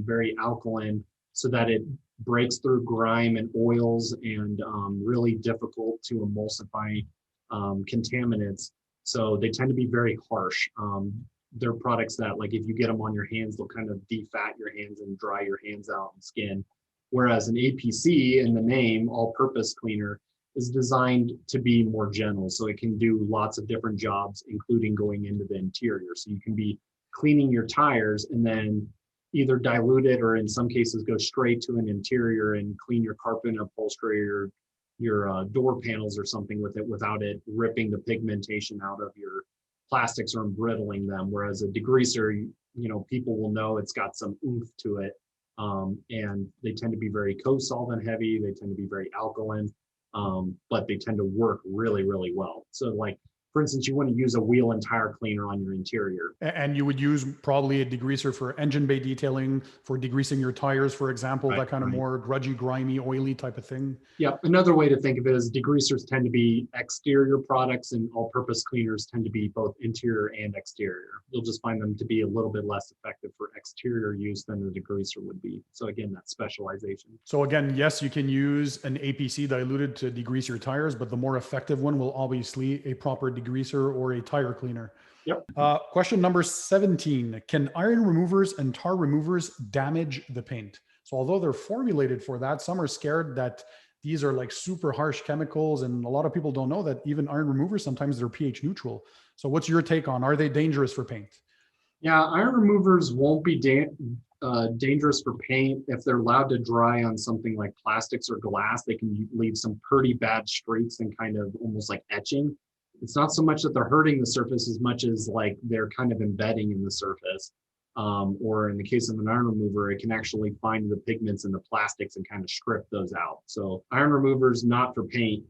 very alkaline so that it breaks through grime and oils and really difficult to emulsify contaminants. So they tend to be very harsh. They're products that, like, if you get them on your hands, they'll kind of defat your hands and dry your hands out and skin. Whereas an APC, in the name, all-purpose cleaner, is designed to be more gentle. So it can do lots of different jobs, including going into the interior. So you can be cleaning your tires and then either dilute it, or in some cases go straight to an interior and clean your carpet upholstery or your door panels or something with it without it ripping the pigmentation out of your plastics or embrittling them. Whereas a degreaser, people will know it's got some oomph to it, and they tend to be very co-solvent heavy. They tend to be very alkaline, but they tend to work really, really well. So, like, for instance, you want to use a wheel and tire cleaner on your interior. And you would use probably a degreaser for engine bay detailing, for degreasing your tires, for example, that kind of more grudgy, grimy, oily type of thing. Yeah. Another way to think of it is degreasers tend to be exterior products and all-purpose cleaners tend to be both interior and exterior. You'll just find them to be a little bit less effective for exterior use than a degreaser would be. So again, that specialization. So again, yes, you can use an APC diluted to degrease your tires, but the more effective one will obviously a proper degreaser or a tire cleaner. Yep. Question number 17, can iron removers and tar removers damage the paint? So although they're formulated for that, some are scared that these are like super harsh chemicals, and a lot of people don't know that even iron removers, sometimes they're pH neutral. So what's your take on, are they dangerous for paint? Yeah, iron removers won't be dangerous for paint if they're allowed to dry on something like plastics or glass. They can leave some pretty bad streaks and kind of almost like etching. It's not so much that they're hurting the surface as much as like they're kind of embedding in the surface. Or in the case of an iron remover, it can actually find the pigments in the plastics and kind of strip those out. So iron removers, not for paint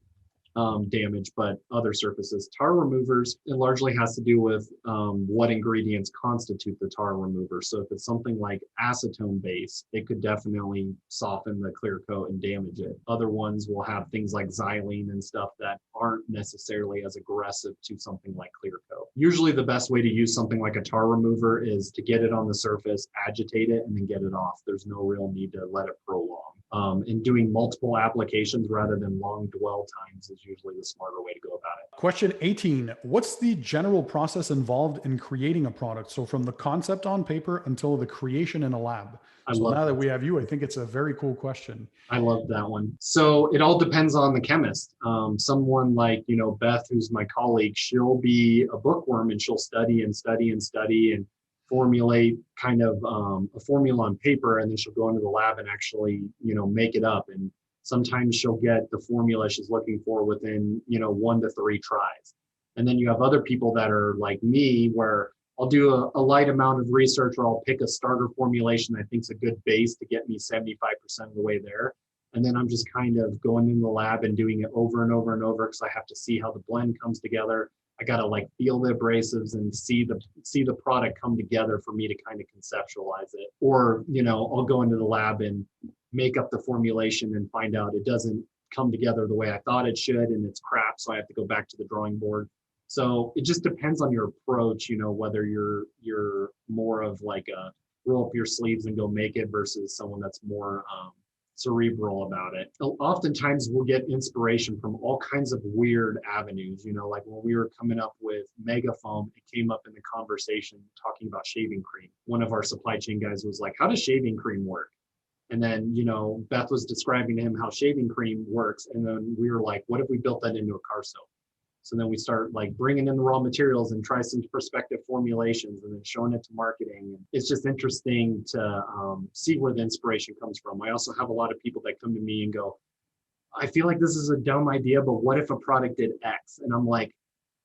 damage, but other surfaces. Tar removers, it largely has to do with what ingredients constitute the tar remover. So if it's something like acetone base, it could definitely soften the clear coat and damage it. Other ones will have things like xylene and stuff that aren't necessarily as aggressive to something like clear coat. Usually the best way to use something like a tar remover is to get it on the surface, agitate it, and then get it off. There's no real need to let it prolong. And doing multiple applications rather than long dwell times is usually the smarter way to go about it. Question 18, what's the general process involved in creating a product? So from the concept on paper until the creation in a lab. I So love now that that. we have you, I think it's a very cool question. I love that one. So it all depends on the chemist. Someone like, Beth, who's my colleague, she'll be a bookworm and she'll study and study and study and formulate kind of a formula on paper. And then she'll go into the lab and actually, make it up. And sometimes she'll get the formula she's looking for within, 1 to 3 tries. And then you have other people that are like me, where I'll do a light amount of research, or I'll pick a starter formulation I think is a good base to get me 75% of the way there. And then I'm just kind of going in the lab and doing it over and over and over, because I have to see how the blend comes together. I got to like feel the abrasives and see the product come together for me to kind of conceptualize it. Or, I'll go into the lab and make up the formulation and find out it doesn't come together the way I thought it should, and it's crap. So I have to go back to the drawing board. So it just depends on your approach, whether you're more of like a roll up your sleeves and go make it versus someone that's more cerebral about it. Oftentimes we'll get inspiration from all kinds of weird avenues, like when we were coming up with Mega Foam, it came up in the conversation talking about shaving cream. One of our supply chain guys was like, how does shaving cream work? And then, Beth was describing to him how shaving cream works. And then we were like, what if we built that into a car soap? So then we start like bringing in the raw materials and try some prospective formulations and then showing it to marketing. And it's just interesting to see where the inspiration comes from. I also have a lot of people that come to me and go, I feel like this is a dumb idea, but what if a product did X? And I'm like,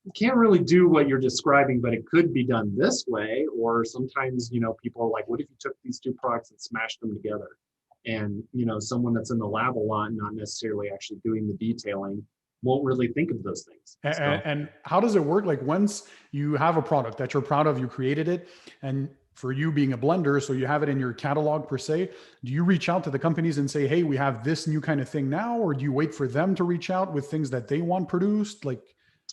you can't really do what you're describing, but it could be done this way. Or sometimes, people are like, what if you took these 2 products and smashed them together? And, someone that's in the lab a lot, not necessarily actually doing the detailing, won't really think of those things. And how does it work? Like once you have a product that you're proud of, you created it, and for you being a blender, so you have it in your catalog per se, do you reach out to the companies and say, hey, we have this new kind of thing now? Or do you wait for them to reach out with things that they want produced?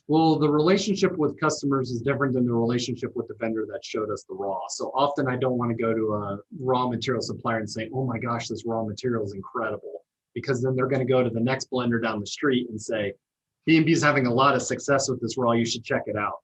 Well, the relationship with customers is different than the relationship with the vendor that showed us the raw. So often I don't want to go to a raw material supplier and say, oh my gosh, this raw material is incredible, because then they're going to go to the next blender down the street and say, B&B is having a lot of success with this raw, you should check it out.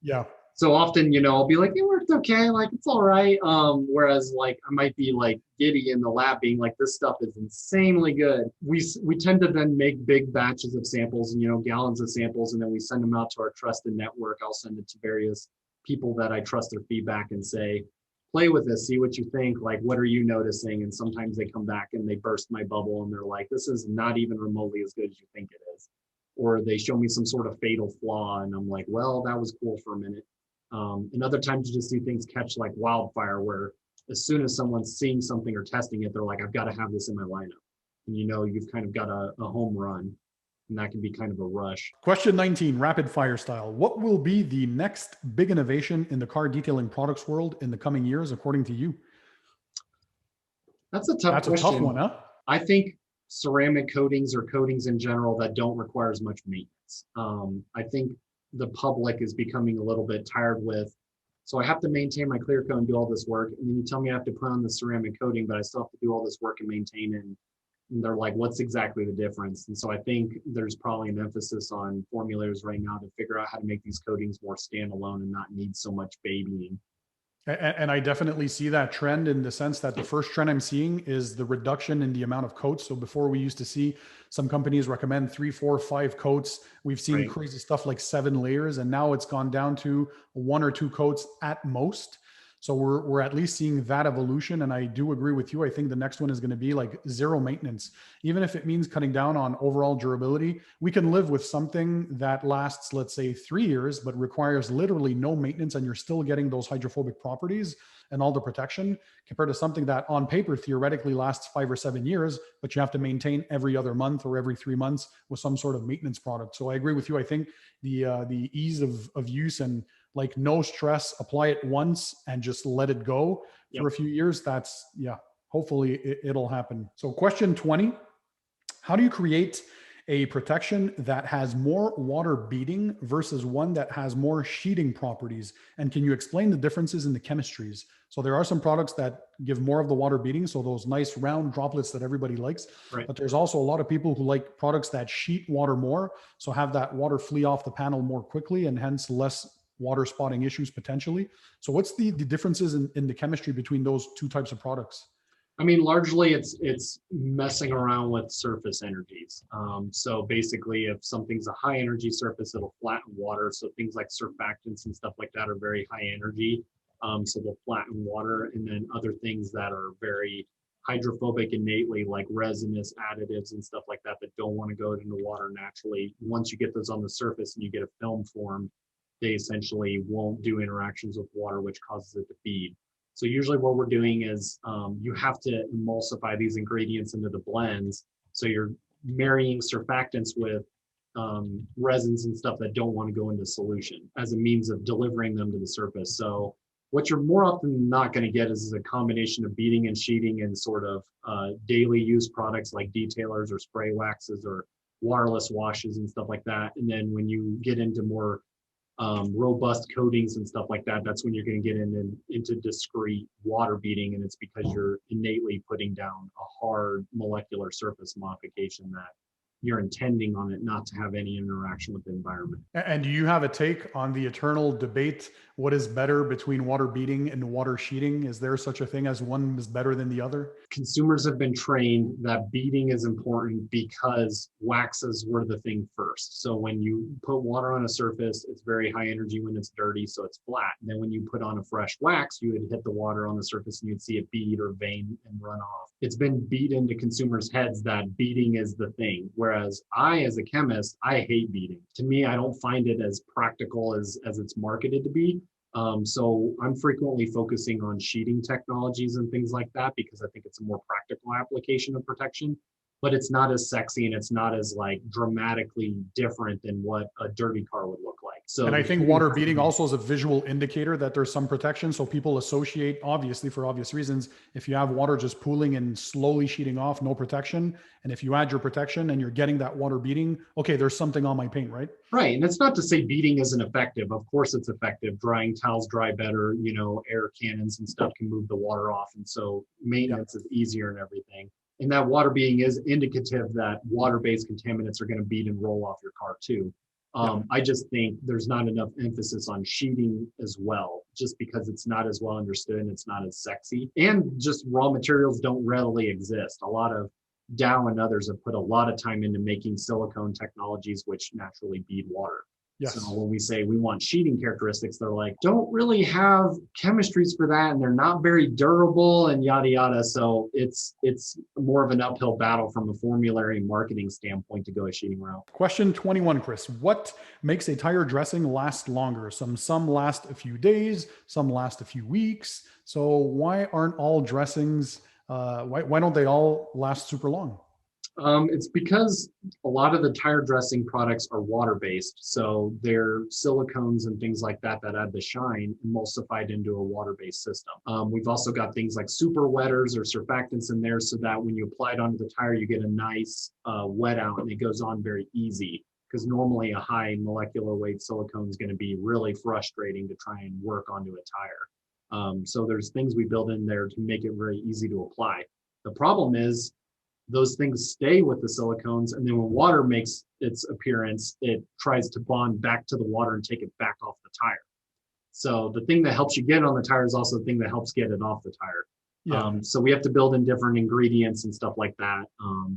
Yeah. So often, I'll be like, it worked okay, like it's all right. Whereas like I might be like giddy in the lab being like, this stuff is insanely good. We tend to then make big batches of samples and, gallons of samples, and then we send them out to our trusted network. I'll send it to various people that I trust their feedback and say, play with this, see what you think, like what are you noticing? And sometimes they come back and they burst my bubble and they're like, this is not even remotely as good as you think it is. Or they show me some sort of fatal flaw and I'm like, well, that was cool for a minute. And other times you just see things catch like wildfire, where as soon as someone's seeing something or testing it, they're like, I've got to have this in my lineup. And you've kind of got a home run, and that can be kind of a rush. Question 19, rapid fire style. What will be the next big innovation in the car detailing products world in the coming years, according to you? That's a tough question. That's a tough one, huh? I think ceramic coatings or coatings in general that don't require as much maintenance. I think the public is becoming a little bit tired with, so I have to maintain my clear coat and do all this work, and then you tell me I have to put on the ceramic coating, but I still have to do all this work and maintain it. And they're like, what's exactly the difference? And so I think there's probably an emphasis on formulators right now to figure out how to make these coatings more standalone and not need so much babying. And I definitely see that trend, in the sense that the first trend I'm seeing is the reduction in the amount of coats. So before, we used to see some companies recommend 3, 4, 5 coats. We've seen crazy stuff like 7 layers, and now it's gone down to 1 or 2 coats at most. So we're at least seeing that evolution. And I do agree with you. I think the next one is going to be like zero maintenance. Even if it means cutting down on overall durability, we can live with something that lasts, let's say 3 years, but requires literally no maintenance, and you're still getting those hydrophobic properties and all the protection, compared to something that on paper theoretically lasts 5 or 7 years, but you have to maintain every other month or every 3 months with some sort of maintenance product. So I agree with you. I think the ease of use and like no stress, apply it once and just let it go for a few years. That's, hopefully it'll happen. So question 20, how do you create a protection that has more water beading versus one that has more sheeting properties? And can you explain the differences in the chemistries? So there are some products that give more of the water beading, so those nice round droplets that everybody likes. Right. But there's also a lot of people who like products that sheet water more, so have that water flee off the panel more quickly and hence less water spotting issues potentially. So what's the differences in the chemistry between those two types of products? I mean, largely it's messing around with surface energies. So basically, if something's a high energy surface, it'll flatten water. So things like surfactants and stuff like that are very high energy. So they'll flatten water. And then other things that are very hydrophobic innately, like resinous additives and stuff like that, that don't want to go into water naturally. Once you get those on the surface and you get a film form, they essentially won't do interactions with water, which causes it to bead. So usually what we're doing is you have to emulsify these ingredients into the blends. So you're marrying surfactants with resins and stuff that don't want to go into solution as a means of delivering them to the surface. So what you're more often than not going to get is a combination of beading and sheeting and sort of daily use products like detailers or spray waxes or waterless washes and stuff like that. And then when you get into more robust coatings and stuff like that, that's when you're going to get into discrete water beading, and it's because you're innately putting down a hard molecular surface modification that you're intending on it not to have any interaction with the environment. And do you have a take on the eternal debate? What is better between water beading and water sheeting? Is there such a thing as one is better than the other? Consumers have been trained that beading is important because waxes were the thing first. So when you put water on a surface, it's very high energy when it's dirty, so it's flat. And then when you put on a fresh wax, you would hit the water on the surface and you'd see it bead or vein and run off. It's been beat into consumers' heads that beading is the thing. Whereas I, as a chemist, I hate beading. To me, I don't find it as practical as it's marketed to be. So I'm frequently focusing on sheeting technologies and things like that because I think it's a more practical application of protection, but it's not as sexy and it's not as like dramatically different than what a dirty car would look like. So, and I think water beading also is a visual indicator that there's some protection. So people associate, obviously for obvious reasons, if you have water just pooling and slowly sheeting off, no protection. And if you add your protection and you're getting that water beading, okay, there's something on my paint, right? Right. And it's not to say beading isn't effective. Of course it's effective. Drying towels dry better, air cannons and stuff can move the water off. And so maintenance is easier and everything. And that water beading is indicative that water-based contaminants are going to bead and roll off your car too. I just think there's not enough emphasis on sheeting as well, just because it's not as well understood and it's not as sexy. And just raw materials don't readily exist. A lot of Dow and others have put a lot of time into making silicone technologies which naturally bead water. Yes. So when we say we want sheeting characteristics, they're like, don't really have chemistries for that, and they're not very durable and yada yada. So it's more of an uphill battle from a formulary marketing standpoint to go a sheeting route. Question 21, Chris. What makes a tire dressing last longer? Some last a few days, some last a few weeks. So why aren't all dressings, why don't they all last super long? It's because a lot of the tire dressing products are water-based. So they're silicones and things like that that add the shine emulsified into a water-based system. We've also got things like super wetters or surfactants in there so that when you apply it onto the tire, you get a nice wet out and it goes on very easy. Because normally a high molecular weight silicone is going to be really frustrating to try and work onto a tire. So there's things we build in there to make it very easy to apply. The problem is those things stay with the silicones, and then when water makes its appearance, it tries to bond back to the water and take it back off the tire. So the thing that helps you get it on the tire is also the thing that helps get it off the tire. Yeah. So we have to build in different ingredients and stuff like that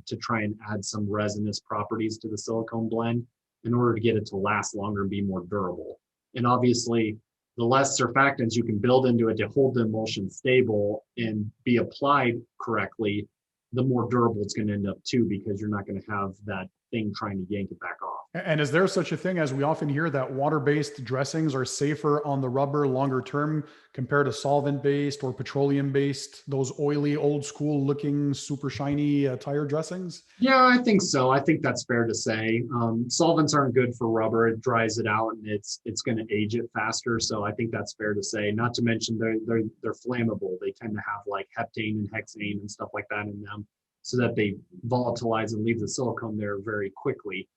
to try and add some resinous properties to the silicone blend in order to get it to last longer and be more durable. And obviously, the less surfactants you can build into it to hold the emulsion stable and be applied correctly, the more durable it's going to end up too, because you're not going to have that thing trying to yank it back off. And is there such a thing, as we often hear, that water-based dressings are safer on the rubber longer term compared to solvent-based or petroleum-based, those oily, old school looking, super shiny tire dressings? Yeah, I think so. I think that's fair to say. Solvents aren't good for rubber. It dries it out and it's going to age it faster. So I think that's fair to say. Not to mention they're flammable. They tend to have like heptane and hexane and stuff like that in them. so that they volatilize and leave the silicone there very quickly.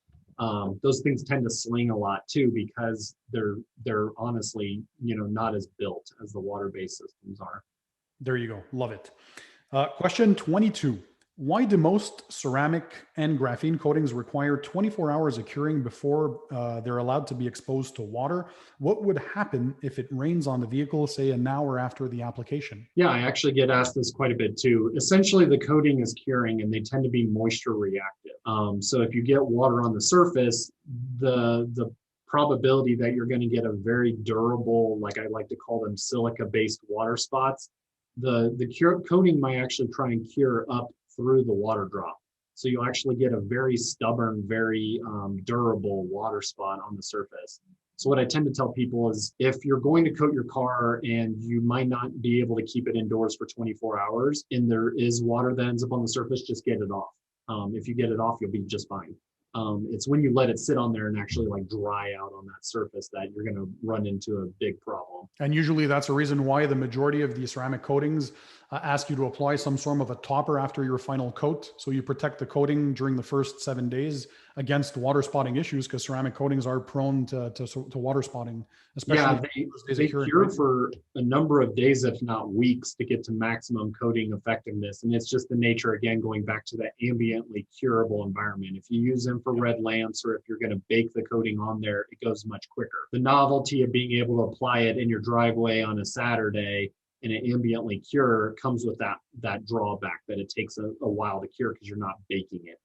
Those things tend to sling a lot too, because they're honestly, not as built as the water-based systems are. There you go. Love it. Question 22. Why do most ceramic and graphene coatings require 24 hours of curing before they're allowed to be exposed to water? What would happen if it rains on the vehicle, say an hour after the application? Yeah, I actually get asked this quite a bit too. Essentially, the coating is curing and they tend to be moisture reactive. So if you get water on the surface, the probability that you're going to get a very durable, like I like to call them silica-based water spots, the coating might actually try and cure up through the water drop. So you'll actually get a very stubborn, very durable water spot on the surface. So what I tend to tell people is, if you're going to coat your car and you might not be able to keep it indoors for 24 hours and there is water that ends up on the surface, just get it off. If you get it off, you'll be just fine. It's when you let it sit on there and actually like dry out on that surface that you're going to run into a big problem. And usually that's a reason why the majority of the ceramic coatings ask you to apply some sort of a topper after your final coat. So you protect the coating during the first 7 days against water spotting issues, because ceramic coatings are prone to water spotting, especially they cure for a number of days, if not weeks, to get to maximum coating effectiveness. And it's just the nature, again, going back to that ambiently curable environment. If you use infrared lamps, or if you're going to bake the coating on there, it goes much quicker. The novelty of being able to apply it in your driveway on a Saturday and it ambiently cure comes with that drawback that it takes a while to cure because you're not baking it.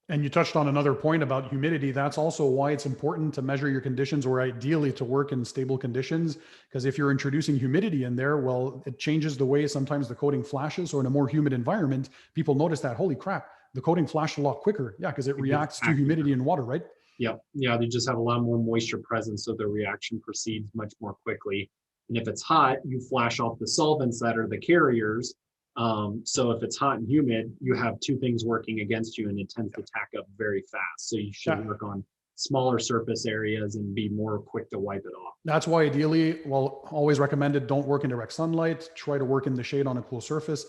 And you touched on another point about humidity. That's also why it's important to measure your conditions, or ideally to work in stable conditions. Because if you're introducing humidity in there, well, it changes the way sometimes the coating flashes. So in a more humid environment, people notice that, holy crap, the coating flashed a lot quicker. Yeah, because it reacts to humidity and water, right? Yep. Yeah, they just have a lot more moisture present, so the reaction proceeds much more quickly. And if it's hot, you flash off the solvents that are the carriers. So if it's hot and humid, you have two things working against you, and it tends to tack up very fast. So you should work on smaller surface areas and be more quick to wipe it off. That's why ideally, well, always recommended, don't work in direct sunlight. Try to work in the shade on a cool surface.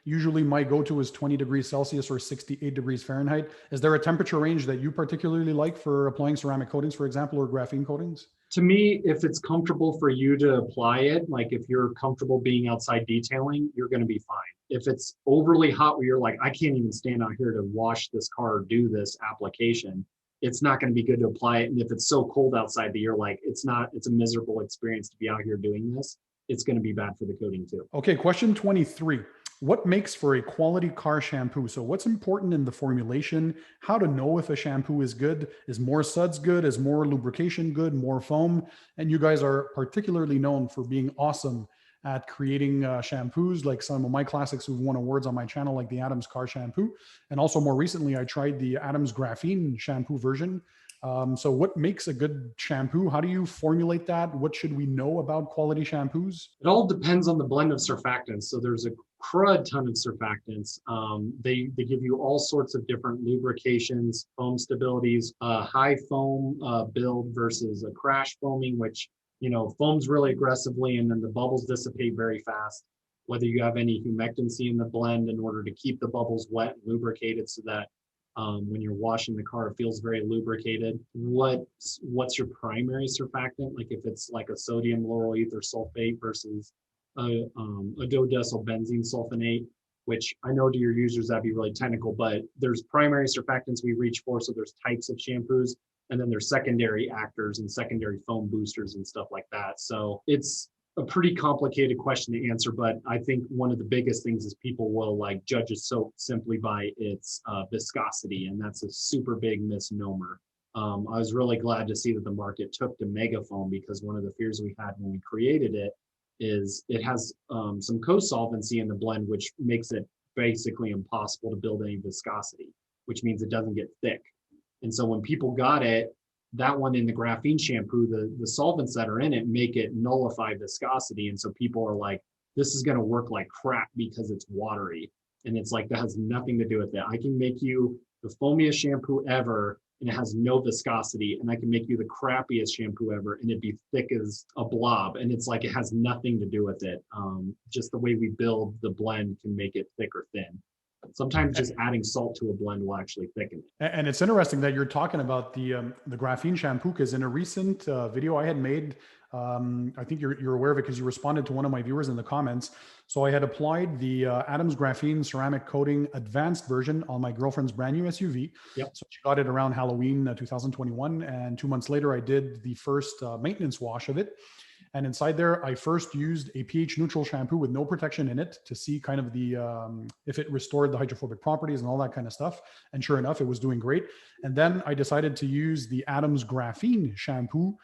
Usually my go-to is 20 degrees Celsius or 68 degrees Fahrenheit. Is there a temperature range that you particularly like for applying ceramic coatings, for example, or graphene coatings? To me, if it's comfortable for you to apply it, like if you're comfortable being outside detailing, you're going to be fine. If it's overly hot where you're like, I can't even stand out here to wash this car or do this application, it's not going to be good to apply it. And if it's so cold outside that you're like, it's a miserable experience to be out here doing this, it's going to be bad for the coating too. Okay, question 23. What makes for a quality car shampoo? So what's important in the formulation? How to know if a shampoo is good? Is more suds good? Is more lubrication good? More foam? And you guys are particularly known for being awesome at creating shampoos, like some of my classics who've won awards on my channel, like the Adams Car Shampoo. And also more recently, I tried the Adams Graphene shampoo version. So what makes a good shampoo? How do you formulate that? What should we know about quality shampoos? It all depends on the blend of surfactants. So there's a crud ton of surfactants. They give you all sorts of different lubrications, foam stabilities, high foam build versus a crash foaming, which, foams really aggressively and then the bubbles dissipate very fast. Whether you have any humectancy in the blend in order to keep the bubbles wet and lubricated so that when you're washing the car, it feels very lubricated. What's your primary surfactant? Like if it's like a sodium lauryl ether sulfate versus a dodecyl benzene sulfonate, which I know to your users that'd be really technical, but there's primary surfactants we reach for. So there's types of shampoos, and then there's secondary actors and secondary foam boosters and stuff like that. So it's a pretty complicated question to answer, but I think one of the biggest things is people will like judge a soap simply by its viscosity, and that's a super big misnomer. I was really glad to see that the market took to mega foam, because one of the fears we had when we created it is it has some co-solvency in the blend, which makes it basically impossible to build any viscosity, which means it doesn't get thick. And so when people got it, that one in the graphene shampoo, the solvents that are in it make it nullify viscosity. And so people are like, this is going to work like crap because it's watery. And it's like, that has nothing to do with it. I can make you the foamiest shampoo ever and it has no viscosity. And I can make you the crappiest shampoo ever and it'd be thick as a blob. And it's like, it has nothing to do with it. Just the way we build the blend can make it thick or thin. Sometimes just adding salt to a blend will actually thicken it. And it's interesting that you're talking about the graphene shampoo, because in a recent video I had made, I think you're aware of it because you responded to one of my viewers in the comments. So I had applied the Adams Graphene Ceramic Coating Advanced version on my girlfriend's brand new SUV. Yep. So she got it around Halloween 2021. And 2 months later, I did the first maintenance wash of it. And inside there, I first used a pH neutral shampoo with no protection in it to see kind of the, if it restored the hydrophobic properties and all that kind of stuff. And sure enough, it was doing great. And then I decided to use the Adams Graphene shampoo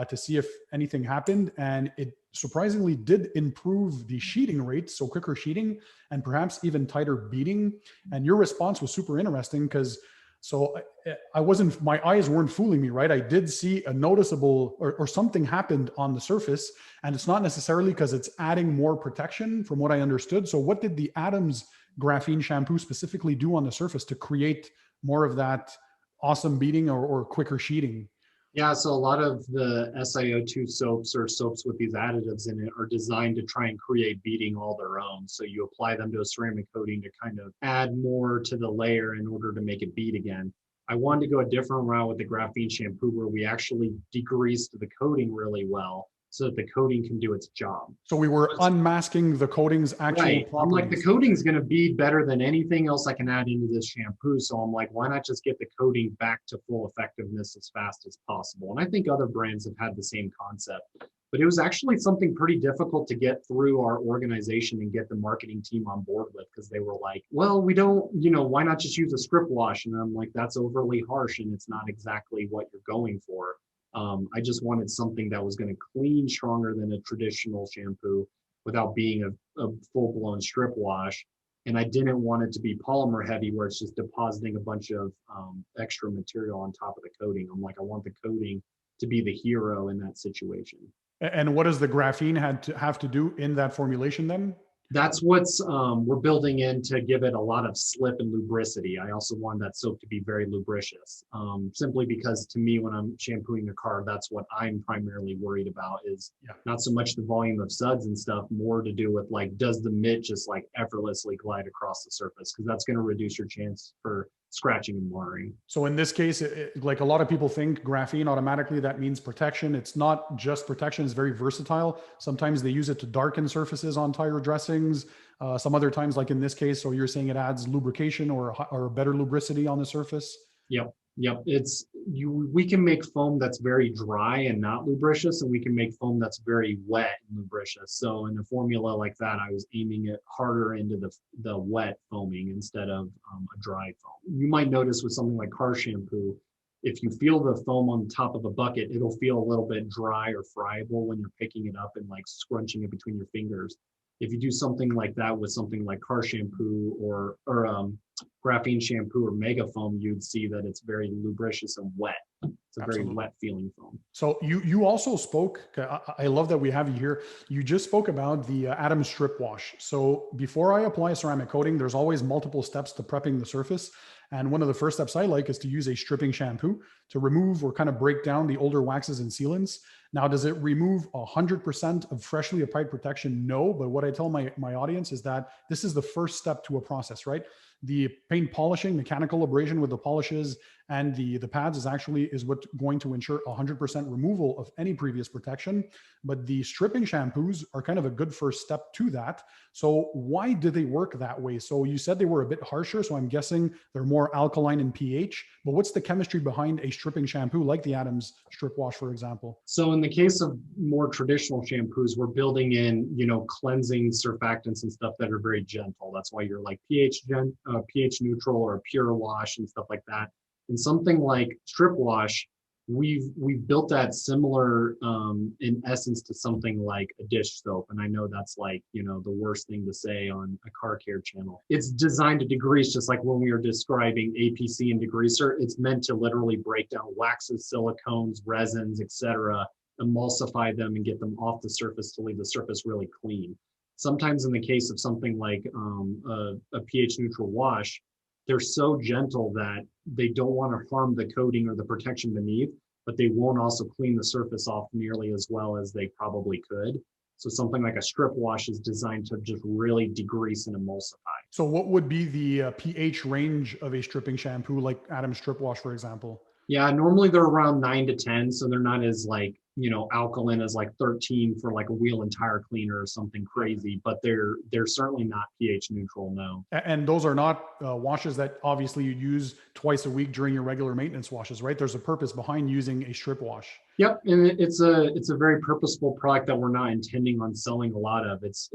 to see if anything happened. And it surprisingly did improve the sheeting rate, so quicker sheeting and perhaps even tighter beading. And your response was super interesting because my eyes weren't fooling me, right? I did see a noticeable or something happened on the surface, and it's not necessarily because it's adding more protection from what I understood. So what did the Adams graphene shampoo specifically do on the surface to create more of that awesome beading or quicker sheeting? Yeah, so a lot of the SiO2 soaps or soaps with these additives in it are designed to try and create beading all their own. So you apply them to a ceramic coating to kind of add more to the layer in order to make it bead again. I wanted to go a different route with the graphene shampoo where we actually degreased the coating really well so that the coating can do its job. So we were unmasking the coating's actual properties. I'm like, the coating's going to bead better than anything else I can add into this shampoo. So I'm like, why not just get the coating back to full effectiveness as fast as possible? And I think other brands have had the same concept. But it was actually something pretty difficult to get through our organization and get the marketing team on board with, because they were like, well, we don't, why not just use a script wash? And I'm like, that's overly harsh and it's not exactly what you're going for. I just wanted something that was going to clean stronger than a traditional shampoo without being a full-blown strip wash. And I didn't want it to be polymer heavy where it's just depositing a bunch of extra material on top of the coating. I'm like, I want the coating to be the hero in that situation. And what does the graphene have to do in that formulation then? That's what's we're building in to give it a lot of slip and lubricity. I also want that soap to be very lubricious, simply because to me, when I'm shampooing a car, that's what I'm primarily worried about is not so much the volume of suds and stuff, more to do with like, does the mitt just like effortlessly glide across the surface? Because that's going to reduce your chance for scratching and marring. So in this case, like a lot of people think graphene automatically, that means protection. It's not just protection, it's very versatile. Sometimes they use it to darken surfaces on tire dressings. Some other times, like in this case, so you're saying it adds lubrication or better lubricity on the surface? Yep. We can make foam that's very dry and not lubricious, and we can make foam that's very wet and lubricious. So in a formula like that, I was aiming it harder into the wet foaming instead of a dry foam. You might notice with something like car shampoo, if you feel the foam on top of a bucket, it'll feel a little bit dry or friable when you're picking it up and like scrunching it between your fingers. If you do something like that with something like car shampoo or graphene shampoo or mega foam, you'd see that it's very lubricious and wet. It's a very wet feeling foam. So you also spoke, I love that we have you here. You just spoke about the Adams strip wash. So before I apply a ceramic coating, there's always multiple steps to prepping the surface. And one of the first steps I like is to use a stripping shampoo to remove or kind of break down the older waxes and sealants. Now, does it remove 100% of freshly applied protection? No, but what I tell my audience is that this is the first step to a process, right? The paint polishing, mechanical abrasion with the polishes and the pads is what's going to ensure 100% removal of any previous protection. But the stripping shampoos are kind of a good first step to that. So why do they work that way? So you said they were a bit harsher, so I'm guessing they're more alkaline in pH, but what's the chemistry behind a stripping shampoo like the Adams strip wash, for example? So in the case of more traditional shampoos, we're building in, cleansing surfactants and stuff that are very gentle. That's why you're like pH neutral or a pure wash and stuff like that. And something like strip wash, we've built that similar in essence to something like a dish soap. And I know that's like, the worst thing to say on a car care channel. It's designed to degrease, just like when we were describing APC and degreaser. It's meant to literally break down waxes, silicones, resins, etc., emulsify them and get them off the surface to leave the surface really clean. Sometimes in the case of something like a pH neutral wash, they're so gentle that they don't want to harm the coating or the protection beneath, but they won't also clean the surface off nearly as well as they probably could. So something like a strip wash is designed to just really degrease and emulsify. So what would be the pH range of a stripping shampoo, like Adam's strip wash, for example? Yeah, normally they're around 9 to 10, so they're not as like, alkaline as like 13 for like a wheel and tire cleaner or something crazy, but they're certainly not pH neutral, no. And those are not washes that obviously you use twice a week during your regular maintenance washes, right? There's a purpose behind using a strip wash. Yep, and it's a very purposeful product that we're not intending on selling a lot of. It's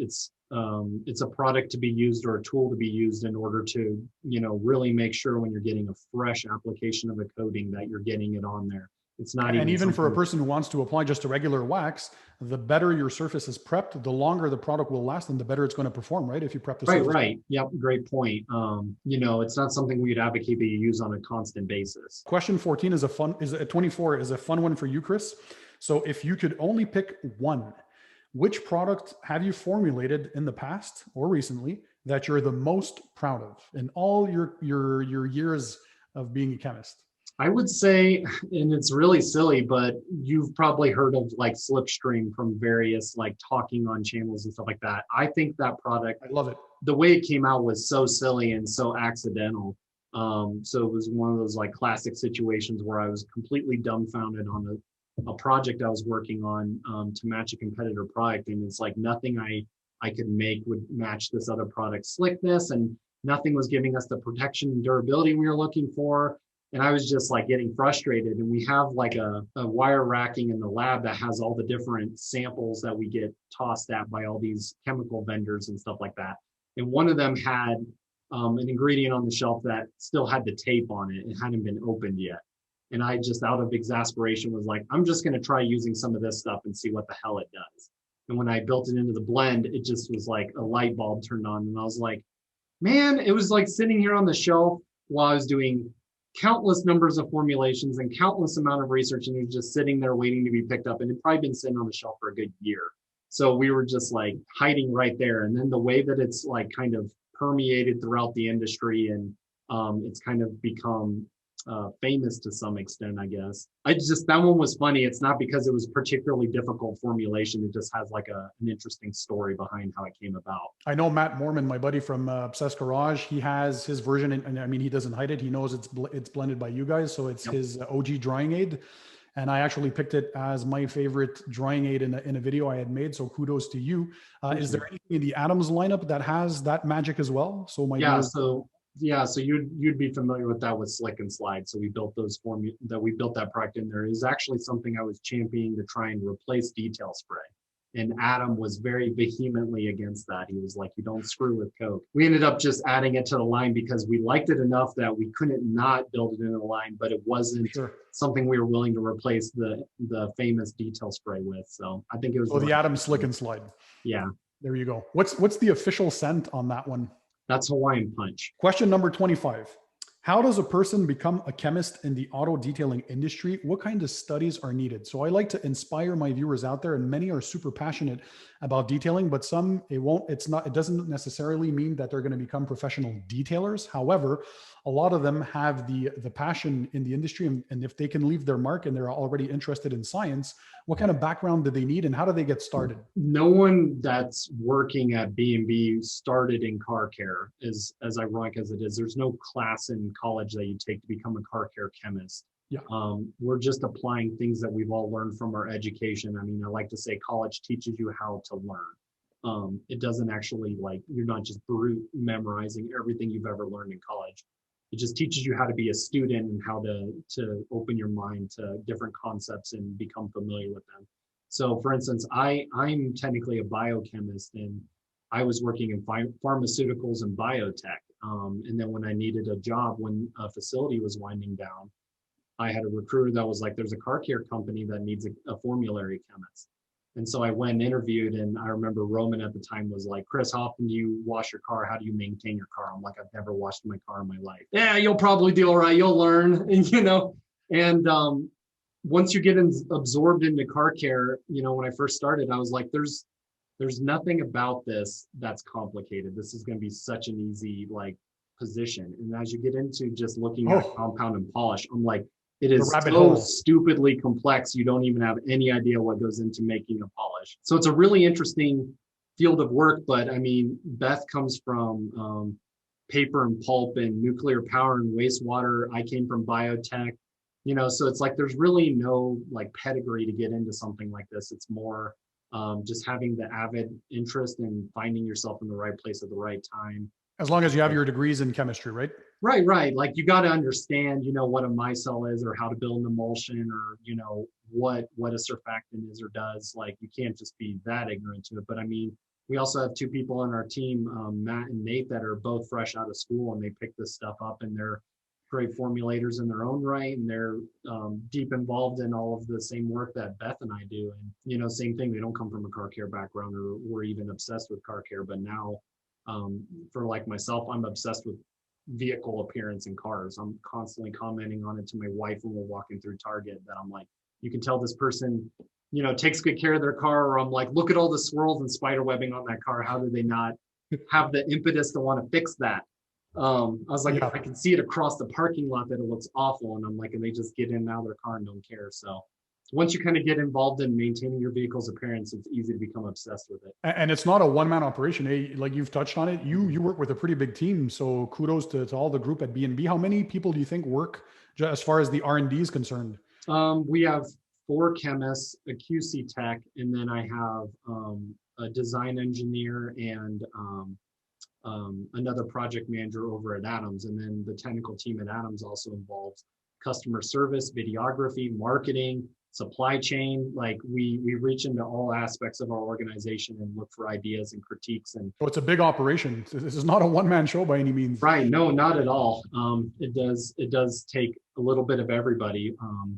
a product to be used or a tool to be used in order to, really make sure when you're getting a fresh application of a coating that you're getting it on there. It's not And even for a something. person who wants to apply just a regular wax, the better your surface is prepped, the longer the product will last and the better it's going to perform, right? If you prep the Right, surface. right. Yep, great point. It's not something we'd advocate that you use on a constant basis. Question 14 is 24 is a fun one for you, Chris. So if you could only pick one, which product have you formulated in the past or recently that you're the most proud of in all your years of being a chemist? I would say, and it's really silly, but you've probably heard of like Slipstream from various like talking on channels and stuff like that. I think that product, I love it. the way it came out was so silly and so accidental. So it was one of those like classic situations where I was completely dumbfounded on a project I was working on to match a competitor product. And it's like nothing I could make would match this other product's slickness, and nothing was giving us the protection and durability we were looking for. And I was just like getting frustrated. And we have like a wire racking in the lab that has all the different samples that we get tossed at by all these chemical vendors and stuff like that. And one of them had an ingredient on the shelf that still had the tape on it. It hadn't been opened yet. And I just, out of exasperation, was like, I'm just going to try using some of this stuff and see what the hell it does. And when I built it into the blend, it just was like a light bulb turned on. And I was like, man, it was like sitting here on the shelf while I was doing countless numbers of formulations and countless amount of research, and it was just sitting there waiting to be picked up. And it'd probably been sitting on the shelf for a good year. So we were just like hiding right there. And then the way that it's like kind of permeated throughout the industry, and it's kind of become famous to some extent, I guess. That one was funny. It's not because it was particularly difficult formulation. It just has like an interesting story behind how it came about. I know Matt Morman, my buddy from Obsessed Garage, he has his version, and I mean, he doesn't hide it. He knows it's blended by you guys. So it's his OG drying aid. And I actually picked it as my favorite drying aid in a video I had made. So kudos to you. Is there anything in the Adams lineup that has that magic as well? So so you'd be familiar with that with Slick and Slide. So we built that product in there. It is actually something I was championing to try and replace detail spray. And Adam was very vehemently against that. He was like, you don't screw with Coke. We ended up just adding it to the line because we liked it enough that we couldn't not build it in the line, but it wasn't something we were willing to replace the famous detail spray with. So I think it was the Adam Slick and Slide. Yeah. There you go. What's the official scent on that one? That's Hawaiian Punch. Question number 25. How does a person become a chemist in the auto detailing industry? What kind of studies are needed? So I like to inspire my viewers out there, and many are super passionate about detailing, but some it doesn't necessarily mean that they're going to become professional detailers. However, a lot of them have the passion in the industry, and if they can leave their mark and they're already interested in science, what kind of background do they need and how do they get started? No one that's working at B&B started in car care, as ironic as it is. There's no class in college that you take to become a car care chemist. Yeah. We're just applying things that we've all learned from our education. I mean, I like to say college teaches you how to learn. It doesn't actually, like, you're not just brute memorizing everything you've ever learned in college. It just teaches you how to be a student and how to open your mind to different concepts and become familiar with them. So for instance, I'm technically a biochemist, and I was working in pharmaceuticals and biotech. And then when I needed a job, when a facility was winding down, I had a recruiter that was like, there's a car care company that needs a formulary chemist. And so I went and interviewed, and I remember Roman at the time was like, Chris, how often do you wash your car? How do you maintain your car? I'm like, I've never washed my car in my life. Yeah, you'll probably do all right. You'll learn, and once you get absorbed into car care, when I first started, I was like, there's nothing about this that's complicated. This is going to be such an easy position. And as you get into just looking at compound and polish, I'm like, It The is rabbit so hole. stupidly complex, you don't even have any idea what goes into making a polish. So it's a really interesting field of work. But I mean, Beth comes from paper and pulp and nuclear power and wastewater. I came from biotech, so it's like there's really no like pedigree to get into something like this. It's more just having the avid interest and finding yourself in the right place at the right time. As long as you have your degrees in chemistry, right? Right. Like you got to understand, what a micelle is or how to build an emulsion or, what a surfactant is or does. Like you can't just be that ignorant to it. But I mean, we also have two people on our team, Matt and Nate, that are both fresh out of school and they pick this stuff up and they're great formulators in their own right. And they're deep involved in all of the same work that Beth and I do. And, same thing. They don't come from a car care background or we're even obsessed with car care. But now for like myself, I'm obsessed with vehicle appearance in cars. I'm constantly commenting on it to my wife when we're walking through Target that I'm like, you can tell this person, takes good care of their car. Or I'm like, look at all the swirls and spider webbing on that car. How do they not have the impetus to want to fix that? I was like, Yeah. I can see it across the parking lot that it looks awful. And I'm like, and they just get in and out of their car and don't care. So once you kind of get involved in maintaining your vehicle's appearance, it's easy to become obsessed with it. And it's not a one-man operation. Like you've touched on it, you work with a pretty big team. So kudos to all the group at B&B. How many people do you think work as far as the R&D is concerned? We have 4 chemists, a QC tech, and then I have a design engineer and another project manager over at Adams. And then the technical team at Adams also involves customer service, videography, marketing, supply chain. Like we reach into all aspects of our organization and look for ideas and critiques. And So it's a big operation. This is not a one-man show by any means. right, no, not at all. It does take a little bit of everybody,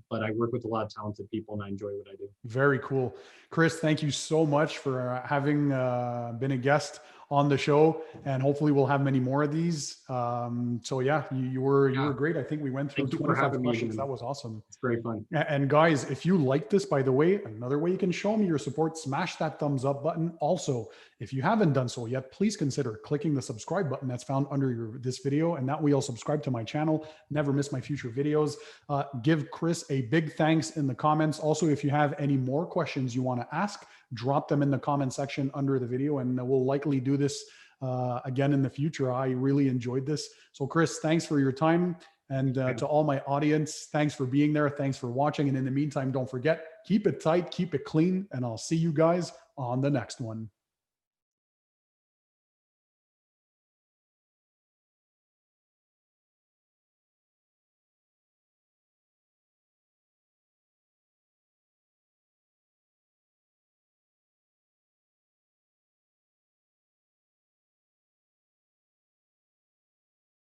but I work with a lot of talented people and I enjoy what I do. Very cool. Chris, thank you so much for having been a guest on the show, and hopefully we'll have many more of these. So yeah, you were great. I think we went through 25 questions. That was awesome. It's very fun. And guys, if you like this, by the way, another way you can show me your support, smash that thumbs up button. Also, if you haven't done so yet, please consider clicking the subscribe button that's found under this video, and that way you'll subscribe to my channel, never miss my future videos. Give Chris a big thanks in the comments. Also, if you have any more questions you want to ask, drop them in the comment section under the video, and we'll likely do this again in the future. I really enjoyed this. So Chris, thanks for your time. And to all my audience, thanks for being there. Thanks for watching. And in the meantime, don't forget, keep it tight, keep it clean, and I'll see you guys on the next one.